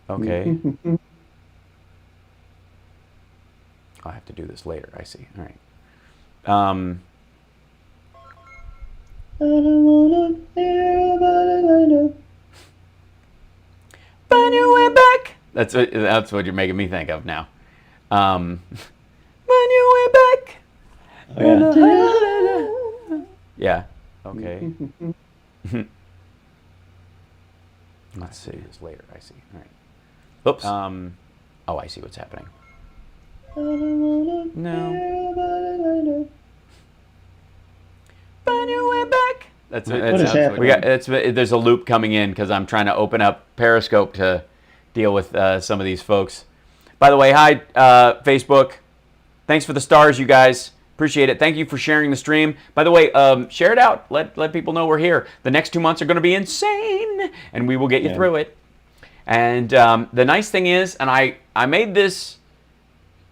Okay. I'll have to do this later. I see. All right. I don't wanna hear about it, I know. Find your way back. That's what you're making me think of now. Find your way back. Oh, Yeah. Okay. Let's see this later. I see. All right. Oops. Oh, I see what's happening. I don't wanna No. hear about it, I know. Find your way back. That's What is happening? we got. There's a loop coming in because I'm trying to open up Periscope to deal with some of these folks. By the way, hi Facebook. Thanks for the stars, you guys. Appreciate it. Thank you for sharing the stream. By the way, share it out. Let people know we're here. The next 2 months are going to be insane, and we will get you through it. And the nice thing is, and I made this,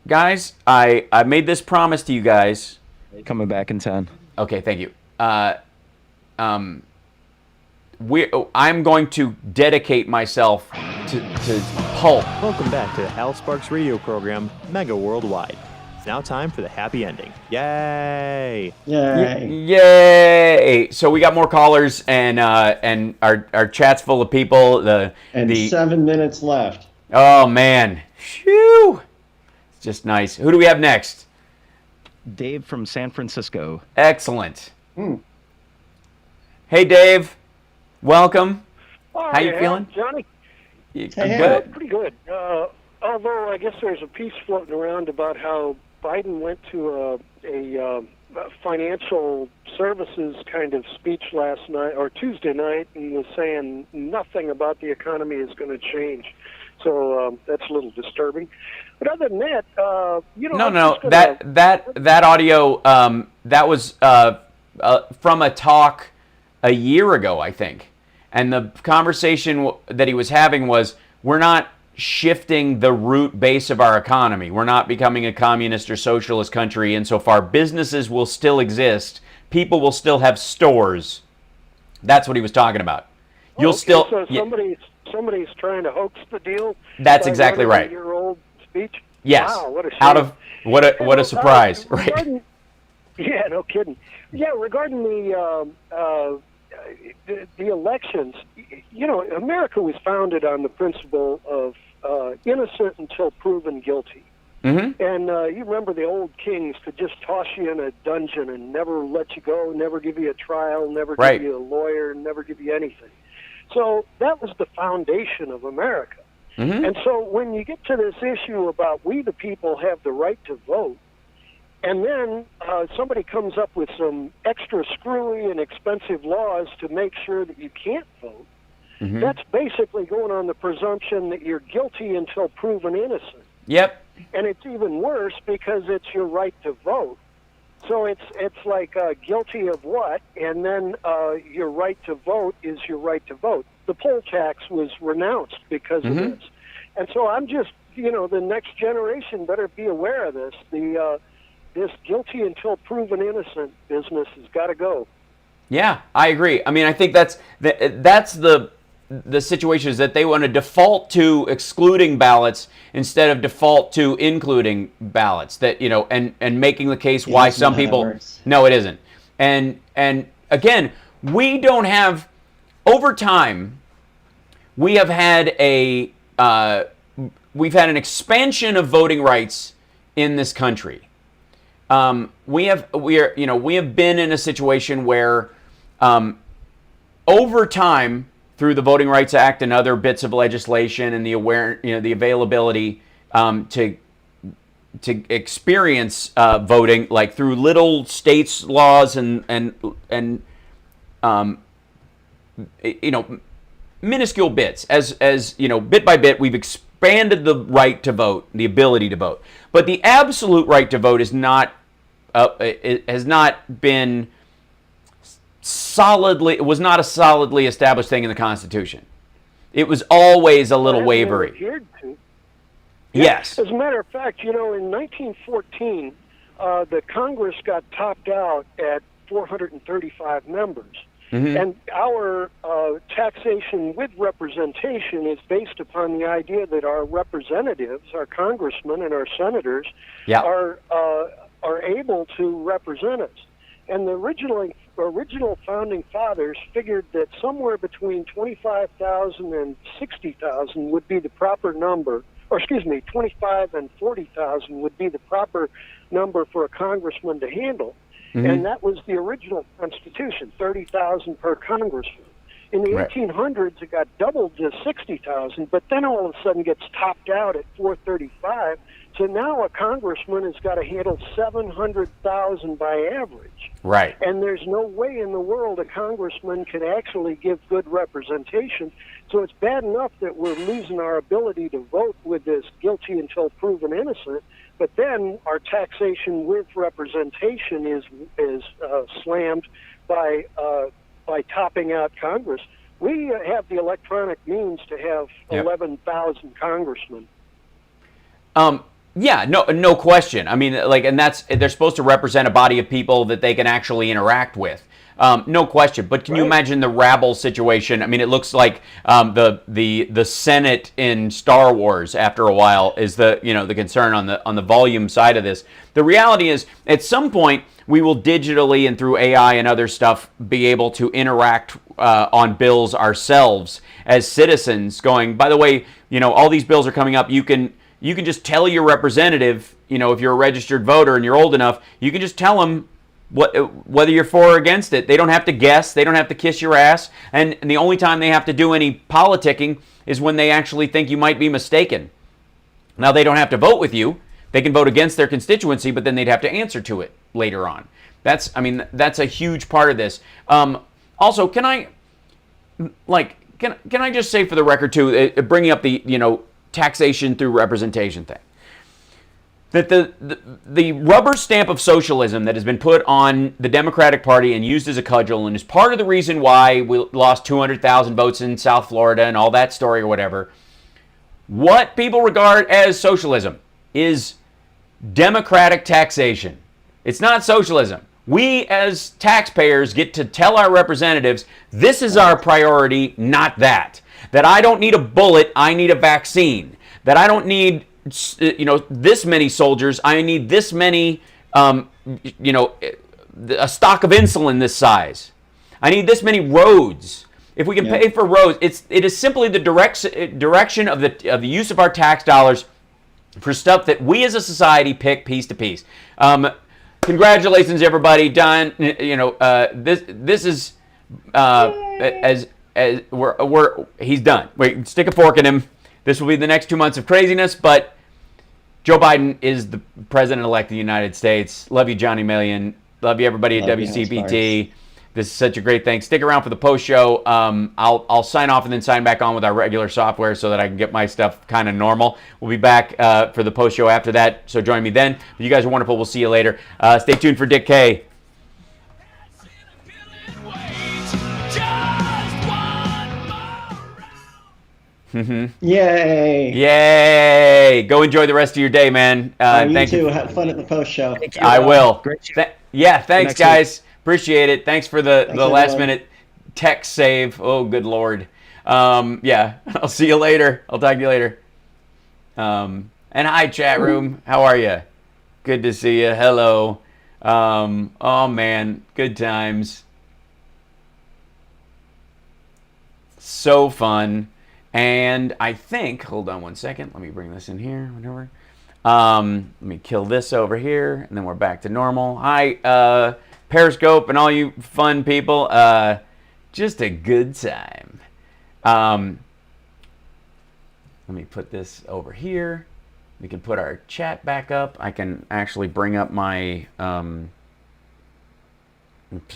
guys. I made this promise to you guys. Coming back in 10. Okay, thank you. I'm going to dedicate myself to pulp. Welcome back to the HalSparks radio program, Mega Worldwide. It's now time for the happy ending. Yay! Yay. Yay! So we got more callers, and our chat's full of people. And 7 minutes left. Oh man, phew! It's just nice. Who do we have next? Dave from San Francisco. Excellent. Hey Dave, welcome. Oh, How you yeah, feeling? Johnny? Hey. Good. Pretty good. Although I guess there's a piece floating around about how Biden went to a financial services kind of speech last night or Tuesday night and was saying nothing about the economy is going to change. So that's a little disturbing. But other than that, No. That audio that was from a talk a year ago, I think. And the conversation that he was having was, we're not shifting the root base of our economy. We're not becoming a communist or socialist country insofar. Businesses will still exist. People will still have stores. That's what he was talking about. You'll still... So somebody's trying to hoax the deal. That's exactly right. A year-old speech. Yes. Wow, what a shame. Out of what a surprise, right? Yeah, no kidding. Yeah, regarding the elections, America was founded on the principle of innocent until proven guilty. Mm-hmm. And you remember the old kings could just toss you in a dungeon and never let you go, never give you a trial, never give you a lawyer, never give you anything. So that was the foundation of America. Mm-hmm. And so when you get to this issue about we the people have the right to vote, and then somebody comes up with some extra screwy and expensive laws to make sure that you can't vote, that's basically going on the presumption that you're guilty until proven innocent. Yep. And it's even worse because it's your right to vote. So it's like guilty of what, and then your right to vote is your right to vote. The poll tax was renounced because of this. And so I'm just, the next generation better be aware of this. This guilty until proven innocent business has got to go. Yeah, I agree. I mean, I think that's the situation is that they want to default to excluding ballots instead of default to including ballots. That and making the case why some people. No, it isn't. And again, we don't have over time. We have had we've had an expansion of voting rights in this country. We have been in a situation where over time, through the Voting Rights Act and other bits of legislation and the the availability to experience voting, like through little states laws and minuscule bits, as bit by bit, we've expanded the right to vote, the ability to vote, but the absolute right to vote is not. It has not been it was not a solidly established thing in the Constitution. It was always a little wavery. Adhered to. Yes. As a matter of fact, in 1914, the Congress got topped out at 435 members. Mm-hmm. And our taxation with representation is based upon the idea that our representatives, our congressmen and our senators, Yeah. are able to represent us. And the original founding fathers figured that somewhere between 25,000 and 60,000 would be the proper number, or excuse me, 25 and 40,000 would be the proper number for a congressman to handle. Mm-hmm. And that was the original Constitution, 30,000 per congressman. In the Right. 1800s, it got doubled to 60,000, but then all of a sudden gets topped out at 435. So now a congressman has got to handle 700,000 by average. Right. And there's no way in the world a congressman can actually give good representation. So it's bad enough that we're losing our ability to vote with this guilty until proven innocent. But then our taxation with representation is slammed by topping out Congress. We have the electronic means to have 11,000 congressmen. Yeah, no question. I mean, and they're supposed to represent a body of people that they can actually interact with. No question. But can you imagine the rabble situation? I mean, it looks like the Senate in Star Wars after a while is the concern on the volume side of this. The reality is, at some point, we will digitally and through AI and other stuff be able to interact on bills ourselves as citizens. Going, by the way, all these bills are coming up. You can just tell your representative, if you're a registered voter and you're old enough, you can just tell them whether you're for or against it. They don't have to guess. They don't have to kiss your ass. And the only time they have to do any politicking is when they actually think you might be mistaken. Now, they don't have to vote with you. They can vote against their constituency, but then they'd have to answer to it later on. That's a huge part of this. Also, can I just say for the record too, bringing up the taxation through representation thing, that the rubber stamp of socialism that has been put on the Democratic Party and used as a cudgel, and is part of the reason why we lost 200,000 votes in South Florida and all that story or whatever, what people regard as socialism is democratic taxation. It's not socialism. We as taxpayers get to tell our representatives, this is our priority, not that. That I don't need a bullet, I need a vaccine. That I don't need this many soldiers, I need this many, a stock of insulin this size. I need this many roads. If we can pay for roads, it is simply the direction of the use of our tax dollars for stuff that we as a society pick piece to piece. Congratulations, everybody. Don, this is he's done. Wait, stick a fork in him. This will be the next 2 months of craziness, but Joe Biden is the president-elect of the United States. Love you, Johnny Million. Love you, everybody at WCPT. This is such a great thing. Stick around for the post show. I'll sign off and then sign back on with our regular software so that I can get my stuff kind of normal. We'll be back for the post show after that, so join me then. You guys are wonderful. We'll see you later. Stay tuned for Dick K. Yay! Yay! Go enjoy the rest of your day, man. You too. Have fun at the post show. I will. Great show. Thanks, guys. Appreciate it. Thanks for the last everyone. minute tech save. Oh, good Lord. I'll see you later. I'll talk to you later. And hi, chat room. How are you? Good to see you. Hello. Oh, man. Good times. So fun. And I think, hold on one second. Let me bring this in here. Whatever. Let me kill this over here, and then we're back to normal. Hi, Periscope and all you fun people. Just a good time. Let me put this over here. We can put our chat back up. I can actually bring up my the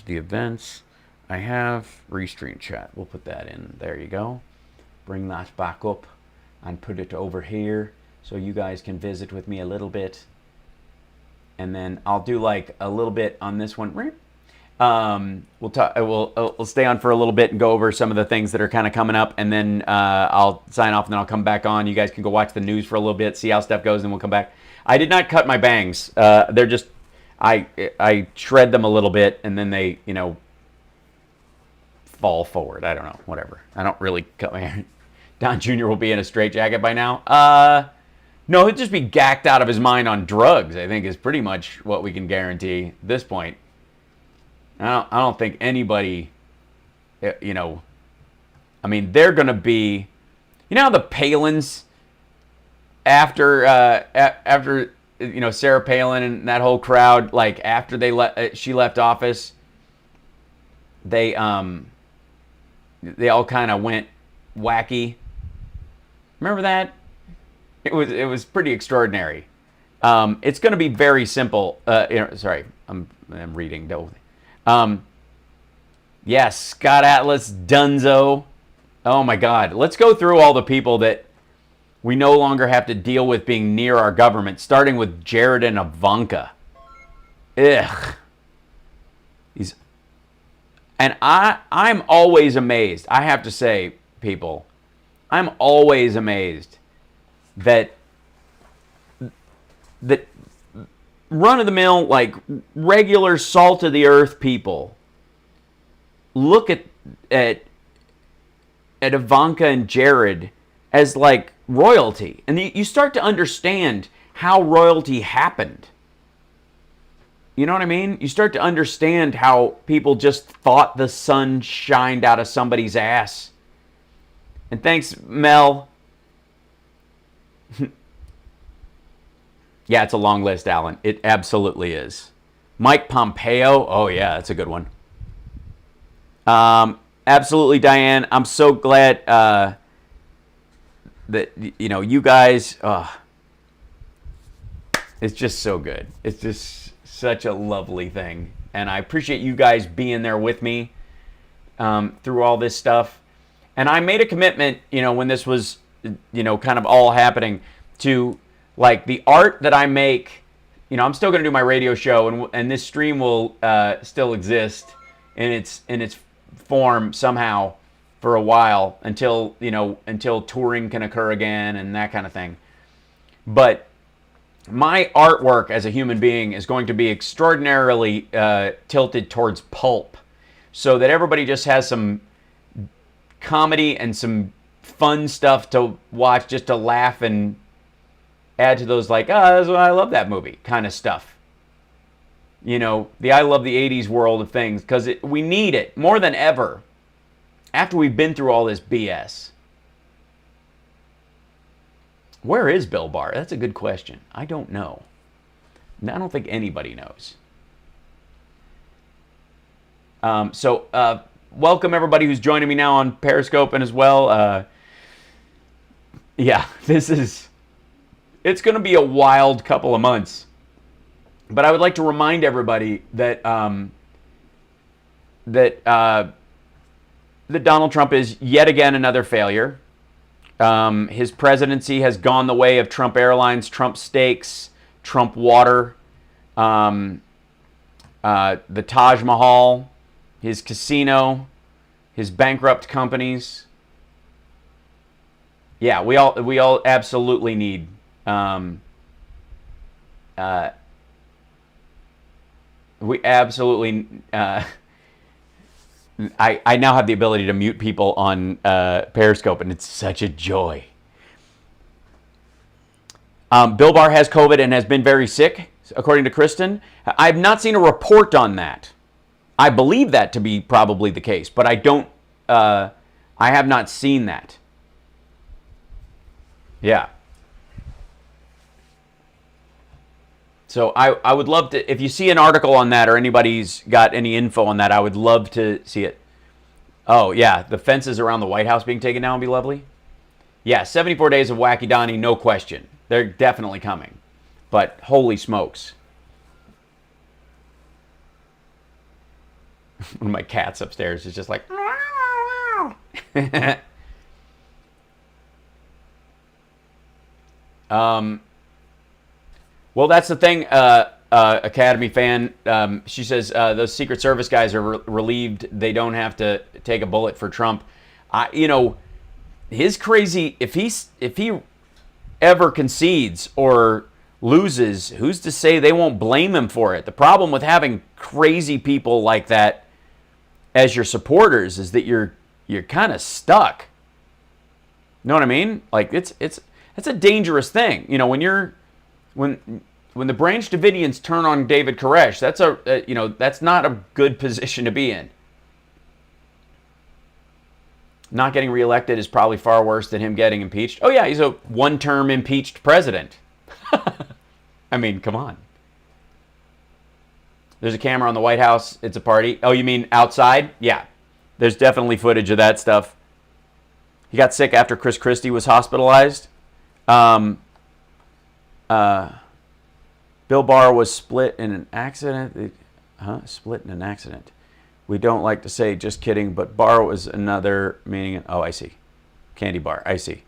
events. I have Restream chat. We'll put that in. There you go. Bring that back up and put it over here so you guys can visit with me a little bit. And then I'll do like a little bit on this one. We'll talk. We'll stay on for a little bit and go over some of the things that are kind of coming up, and then I'll sign off, and then I'll come back on. You guys can go watch the news for a little bit, see how stuff goes, and we'll come back. I did not cut my bangs. They're just I shred them a little bit, and then they fall forward. I don't know. Whatever. I don't really cut my hair. Don Jr. will be in a straitjacket by now. No, he'll just be gacked out of his mind on drugs, I think, is pretty much what we can guarantee at this point. I don't think anybody, I mean, they're going to be, how the Palins, after Sarah Palin and that whole crowd, like after she left office, they all kind of went wacky. Remember that? It was pretty extraordinary. It's going to be very simple. Sorry, I'm reading. Yes, Scott Atlas, Dunzo. Oh my God. Let's go through all the people that we no longer have to deal with being near our government, starting with Jared and Ivanka. Ugh. And I'm always amazed. I have to say, people, I'm always amazed that run-of-the-mill, like regular salt-of-the-earth people look at Ivanka and Jared as like royalty. And you start to understand how royalty happened. You know what I mean? You start to understand how people just thought the sun shined out of somebody's ass. And thanks, Mel. Yeah, it's a long list, Alan. It absolutely is. Mike Pompeo. Oh, yeah, that's a good one. Absolutely, Diane. I'm so glad that, you guys, it's just so good. It's just such a lovely thing. And I appreciate you guys being there with me through all this stuff. And I made a commitment, when this was, kind of all happening, to like the art that I make. I'm still going to do my radio show, and this stream will still exist in its form somehow for a while until touring can occur again and that kind of thing. But my artwork as a human being is going to be extraordinarily tilted towards pulp, so that everybody just has some comedy and some fun stuff to watch, just to laugh and add to those, like, that's why I love that movie kind of stuff. The I love the 80s world of things, because we need it more than ever after we've been through all this BS. Where is Bill Barr? That's a good question. I don't know. I don't think anybody knows. So welcome everybody who's joining me now on Periscope and as well. Yeah, it's going to be a wild couple of months. But I would like to remind everybody that that Donald Trump is yet again another failure. His presidency has gone the way of Trump Airlines, Trump Steaks, Trump Water, the Taj Mahal, his casino, his bankrupt companies. Yeah, we all absolutely need we absolutely I now have the ability to mute people on Periscope, and it's such a joy. Bill Barr has COVID and has been very sick, according to Kristen. I've not seen a report on that. I believe that to be probably the case, but I don't. I have not seen that. Yeah. So I would love to, if you see an article on that or anybody's got any info on that, I would love to see it. Oh, yeah, the fences around the White House being taken down would be lovely. Yeah, 74 days of Wacky Donnie, no question. They're definitely coming. But holy smokes. One of my cats upstairs is just like... Well, that's the thing. Academy fan. She says those Secret Service guys are relieved they don't have to take a bullet for Trump. His crazy. If he ever concedes or loses, who's to say they won't blame him for it? The problem with having crazy people like that as your supporters is that you're kind of stuck. You know what I mean? Like it's a dangerous thing. When the Branch Davidians turn on David Koresh, that's not a good position to be in. Not getting reelected is probably far worse than him getting impeached. Oh yeah, he's a one-term impeached president. I mean, come on. There's a camera on the White House. It's a party. Oh, you mean outside? Yeah. There's definitely footage of that stuff. He got sick after Chris Christie was hospitalized. Bill Barr was split in an accident. Split in an accident. We don't like to say just kidding, but Barr was another meaning. Oh, I see. Candy bar. I see.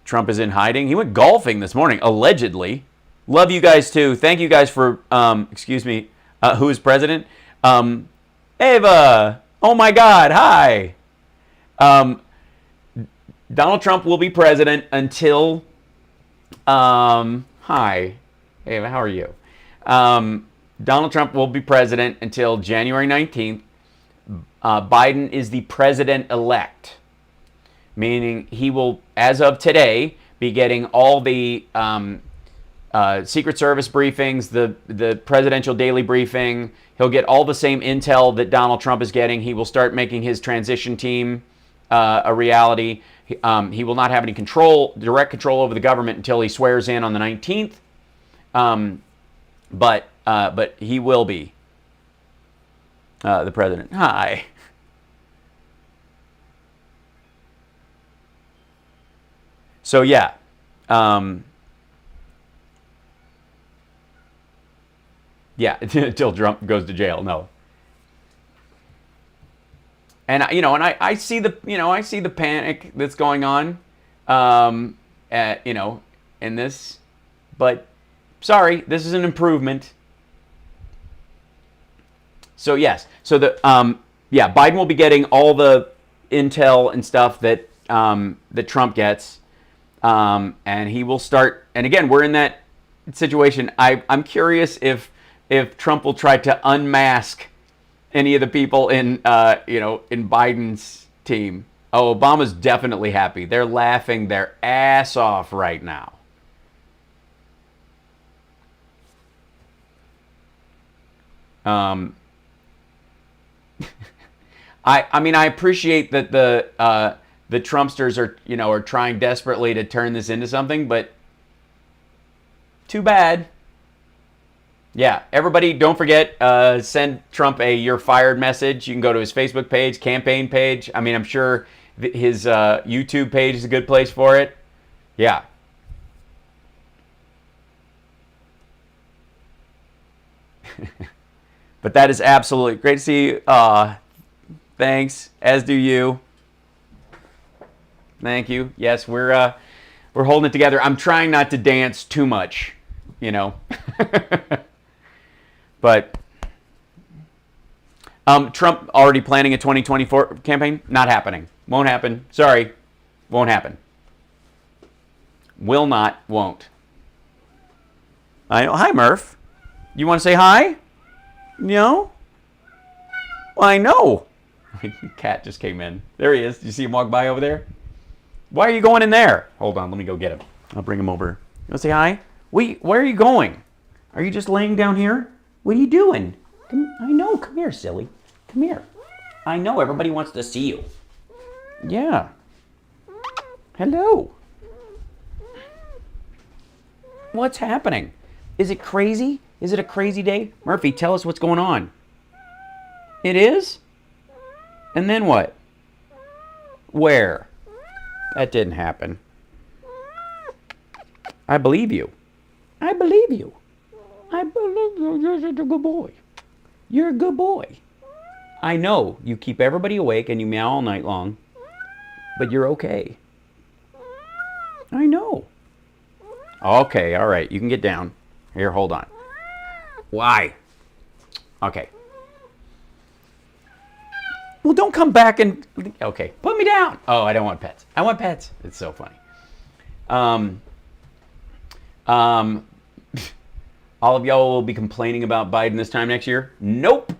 Trump is in hiding. He went golfing this morning, allegedly. Love you guys too. Thank you guys for, who is president? Ava. Oh my God. Hi. Donald Trump will be president until, hi. Ava, how are you? Donald Trump will be president until January 19th. Biden is the president-elect, meaning he will, as of today, be getting all the Secret Service briefings, the presidential daily briefing. He'll get all the same intel that Donald Trump is getting. He will start making his transition team a reality. He will not have any direct control over the government until he swears in on the 19th. But he will be the president. Hi. So yeah, until Trump goes to jail. No. And I see the panic that's going on, in this, but sorry, this is an improvement. So yes, so Biden will be getting all the intel and stuff that that Trump gets, and he will start. And again, we're in that situation. I'm curious if Trump will try to unmask any of the people in Biden's team. Oh, Obama's definitely happy. They're laughing their ass off right now. I appreciate that the Trumpsters are trying desperately to turn this into something, but too bad. Yeah, everybody, don't forget, send Trump a "you're fired" message. You can go to his Facebook page, campaign page. I'm sure his YouTube page is a good place for it. Yeah. But that is absolutely great to see you. Thanks, as do you. Thank you. Yes, we're holding it together. I'm trying not to dance too much, But Trump already planning a 2024 campaign? Not happening. Won't happen. Sorry. Won't happen. Will not. Won't. I know. Hi, Murph. You want to say hi? No? Well, I know. Cat just came in. There he is. Did you see him walk by over there? Why are you going in there? Hold on. Let me go get him. I'll bring him over. You want to say hi? Where are you going? Are you just laying down here? What are you doing? I know. Come here, silly. Come here. I know everybody wants to see you. Yeah. Hello. What's happening? Is it crazy? Is it a crazy day? Murphy, tell us what's going on. It is? And then what? Where? That didn't happen. I believe you. I believe you. I believe you. You're such a good boy. You're a good boy. I know you keep everybody awake and you meow all night long, but you're okay. I know. Okay, all right. You can get down. Here, hold on. Why? Okay. Well, don't come back and... Okay, put me down. Oh, I don't want pets. I want pets. It's so funny. All of y'all will be complaining about Biden this time next year? Nope.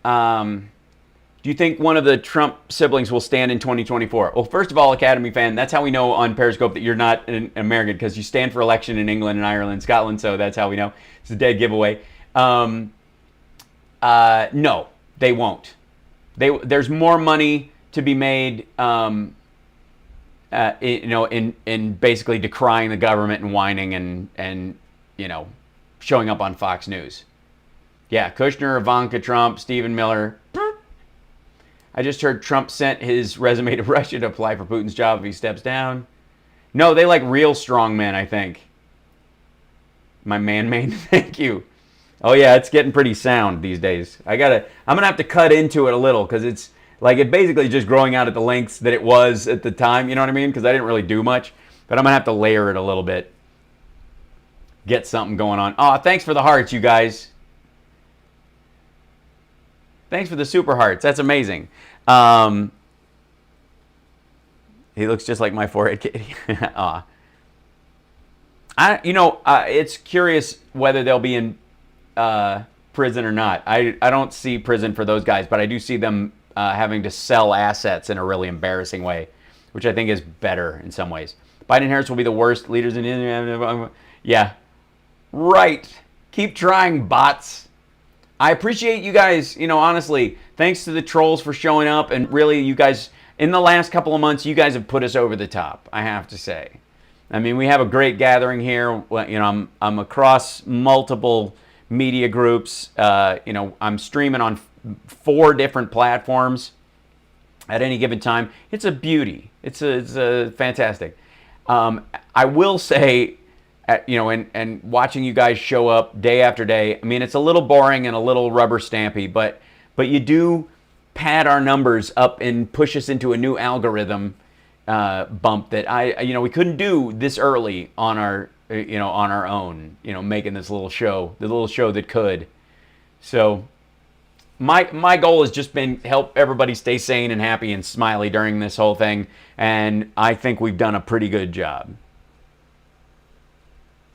Do you think one of the Trump siblings will stand in 2024? Well, first of all, Academy fan, that's how we know on Periscope that you're not an American, because you stand for election in England and Ireland and Scotland, so that's how we know. It's a dead giveaway. No, they won't. There's more money to be made, in basically decrying the government and whining and showing up on Fox News. Yeah, Kushner, Ivanka Trump, Stephen Miller. I just heard Trump sent his resume to Russia to apply for Putin's job if he steps down. No, they like real strong men, I think. My man, thank you. Oh yeah, it's getting pretty sound these days. I'm gonna have to cut into it a little, because it's like it basically just growing out at the lengths that it was at the time. You know what I mean? Because I didn't really do much, but I'm gonna have to layer it a little bit. Get something going on. Oh, thanks for the hearts, you guys. Thanks for the super hearts. That's amazing. He looks just like my forehead kitty. Aw. It's curious whether they'll be in prison or not. I don't see prison for those guys, but I do see them having to sell assets in a really embarrassing way, which I think is better in some ways. Biden and Harris will be the worst leaders in India. Yeah. Right. Keep trying, bots. I appreciate you guys, honestly, thanks to the trolls for showing up, and really you guys, in the last couple of months, you guys have put us over the top, I have to say. I mean, we have a great gathering here. I'm across multiple media groups. I'm streaming on 4 different platforms at any given time. It's a beauty. It's a fantastic. I will say, and watching you guys show up day after day, I mean, it's a little boring and a little rubber stampy, but you do pad our numbers up and push us into a new algorithm bump that we couldn't do this early on our own, making this little show, the little show that could. So my goal has just been help everybody stay sane and happy and smiley during this whole thing, and I think we've done a pretty good job.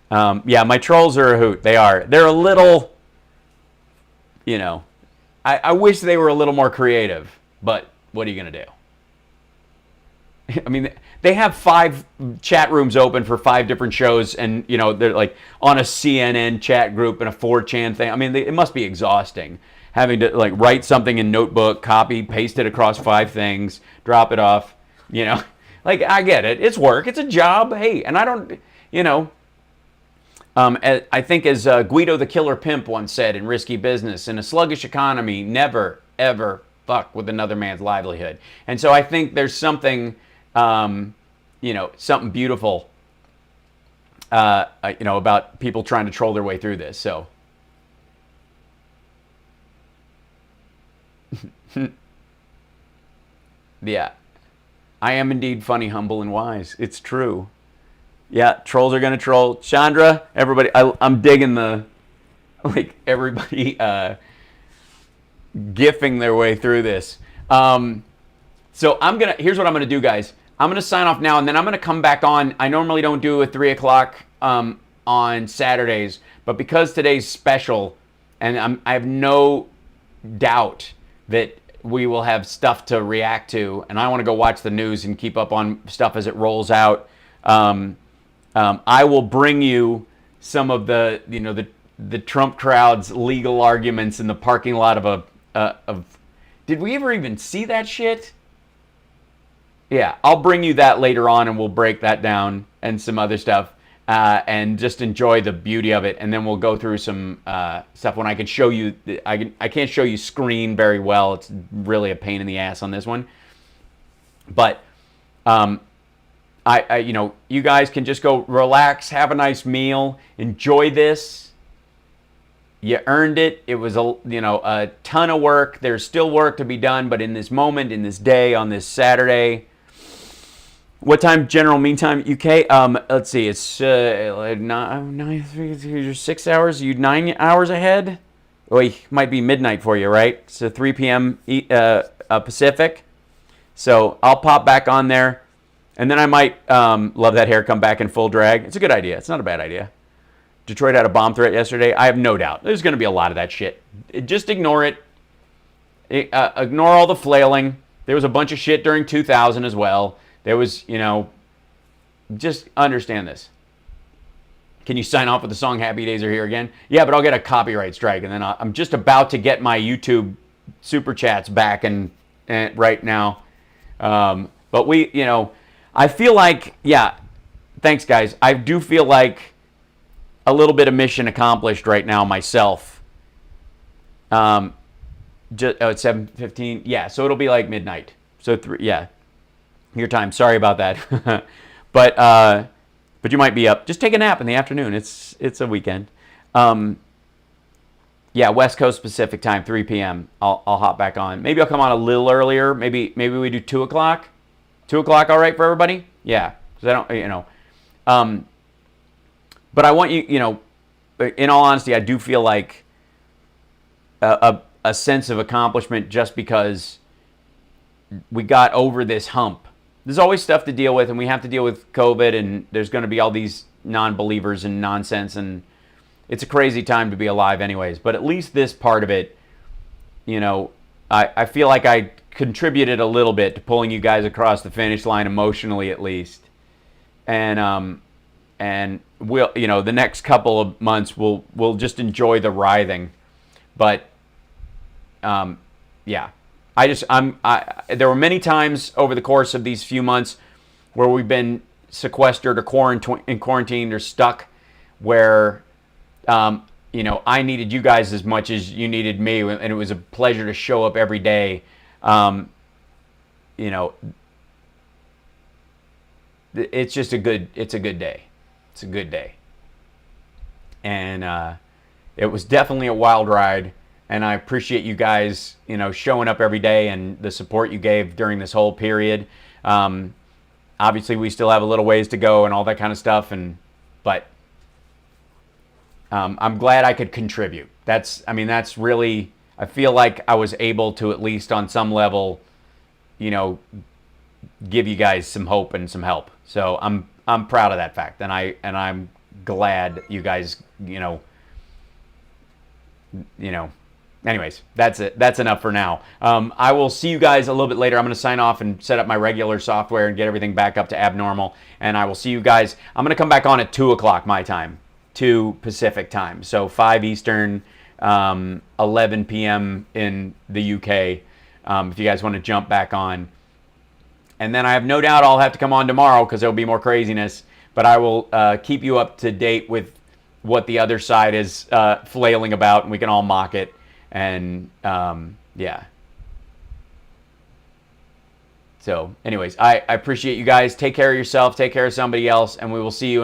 Yeah, my trolls are a hoot. They are. They're a little, I wish they were a little more creative, but what are you going to do? I mean, they have 5 chat rooms open for 5 different shows, and, they're like on a CNN chat group and a 4chan thing. I mean, it must be exhausting having to like write something in Notebook, copy, paste it across 5 things, drop it off, Like, I get it. It's work. It's a job. Hey, and I don't, I think as Guido the Killer Pimp once said in Risky Business, in a sluggish economy, never, ever fuck with another man's livelihood. And so I think there's something, something beautiful, about people trying to troll their way through this. So, yeah, I am indeed funny, humble, and wise. It's true. Yeah, trolls are gonna troll. Chandra, everybody, I'm digging everybody gifting their way through this. So here's what I'm gonna do, guys. I'm gonna sign off now, and then I'm gonna come back on. I normally don't do a 3 o'clock on Saturdays, but because today's special, and I have no doubt that we will have stuff to react to, and I want to go watch the news and keep up on stuff as it rolls out. I will bring you some of the Trump crowd's legal arguments in the parking lot of did we ever even see that shit? Yeah, I'll bring you that later on, and we'll break that down and some other stuff, and just enjoy the beauty of it. And then we'll go through some stuff when I can show you. I can't show you screen very well. It's really a pain in the ass on this one, but. You guys can just go relax, have a nice meal, enjoy this. You earned it. It was a ton of work. There's still work to be done, but in this moment, in this day, on this Saturday, What time general meantime UK? Let's see. It's 6 hours. You 9 hours ahead. Wait, might be midnight for you, right? So 3 p.m. Pacific. So I'll pop back on there, and then I might love that hair come back in full drag. It's a good idea. It's not a bad idea. Detroit had a bomb threat yesterday. I have no doubt. There's going to be a lot of that shit. Just ignore it. Ignore all the flailing. There was a bunch of shit during 2000 as well. There was, just understand this. Can you sign off with the song Happy Days Are Here Again? Yeah, but I'll get a copyright strike. And then I'm just about to get my YouTube super chats back and right now. But I feel like, thanks guys. I do feel like a little bit of mission accomplished right now myself. It's 7:15. Yeah, so it'll be like midnight. So your time. Sorry about that. but you might be up. Just take a nap in the afternoon. It's a weekend. West Coast Pacific time, 3 p.m. I'll hop back on. Maybe I'll come on a little earlier. Maybe we do 2 o'clock. 2 o'clock, all right for everybody? Yeah, because I don't, But I want you, in all honesty, I do feel like a sense of accomplishment just because we got over this hump. There's always stuff to deal with, and we have to deal with COVID, and there's going to be all these non-believers and nonsense, and it's a crazy time to be alive anyways. But at least this part of it, I feel like I contributed a little bit to pulling you guys across the finish line emotionally at least. And we'll, the next couple of months we'll just enjoy the writhing. But there were many times over the course of these few months where we've been sequestered or quarantined or stuck where I needed you guys as much as you needed me, and it was a pleasure to show up every day. It's just a good day. It's a good day. And it was definitely a wild ride, and I appreciate you guys, showing up every day and the support you gave during this whole period. Obviously, we still have a little ways to go and all that kind of stuff, but I'm glad I could contribute. That's really, I feel like I was able to, at least on some level, give you guys some hope and some help. So I'm proud of that fact, and I'm glad you guys, anyways, that's it. That's enough for now. I will see you guys a little bit later. I'm going to sign off and set up my regular software and get everything back up to abnormal. And I will see you guys. I'm going to come back on at 2 o'clock my time, 2 Pacific time. So 5 Eastern, 11 p.m. in the UK, if you guys want to jump back on. And then I have no doubt I'll have to come on tomorrow because there'll be more craziness. But I will keep you up to date with what the other side is flailing about, and we can all mock it. And so anyways, I appreciate you guys. Take care of yourself. Take care of somebody else. And we will see you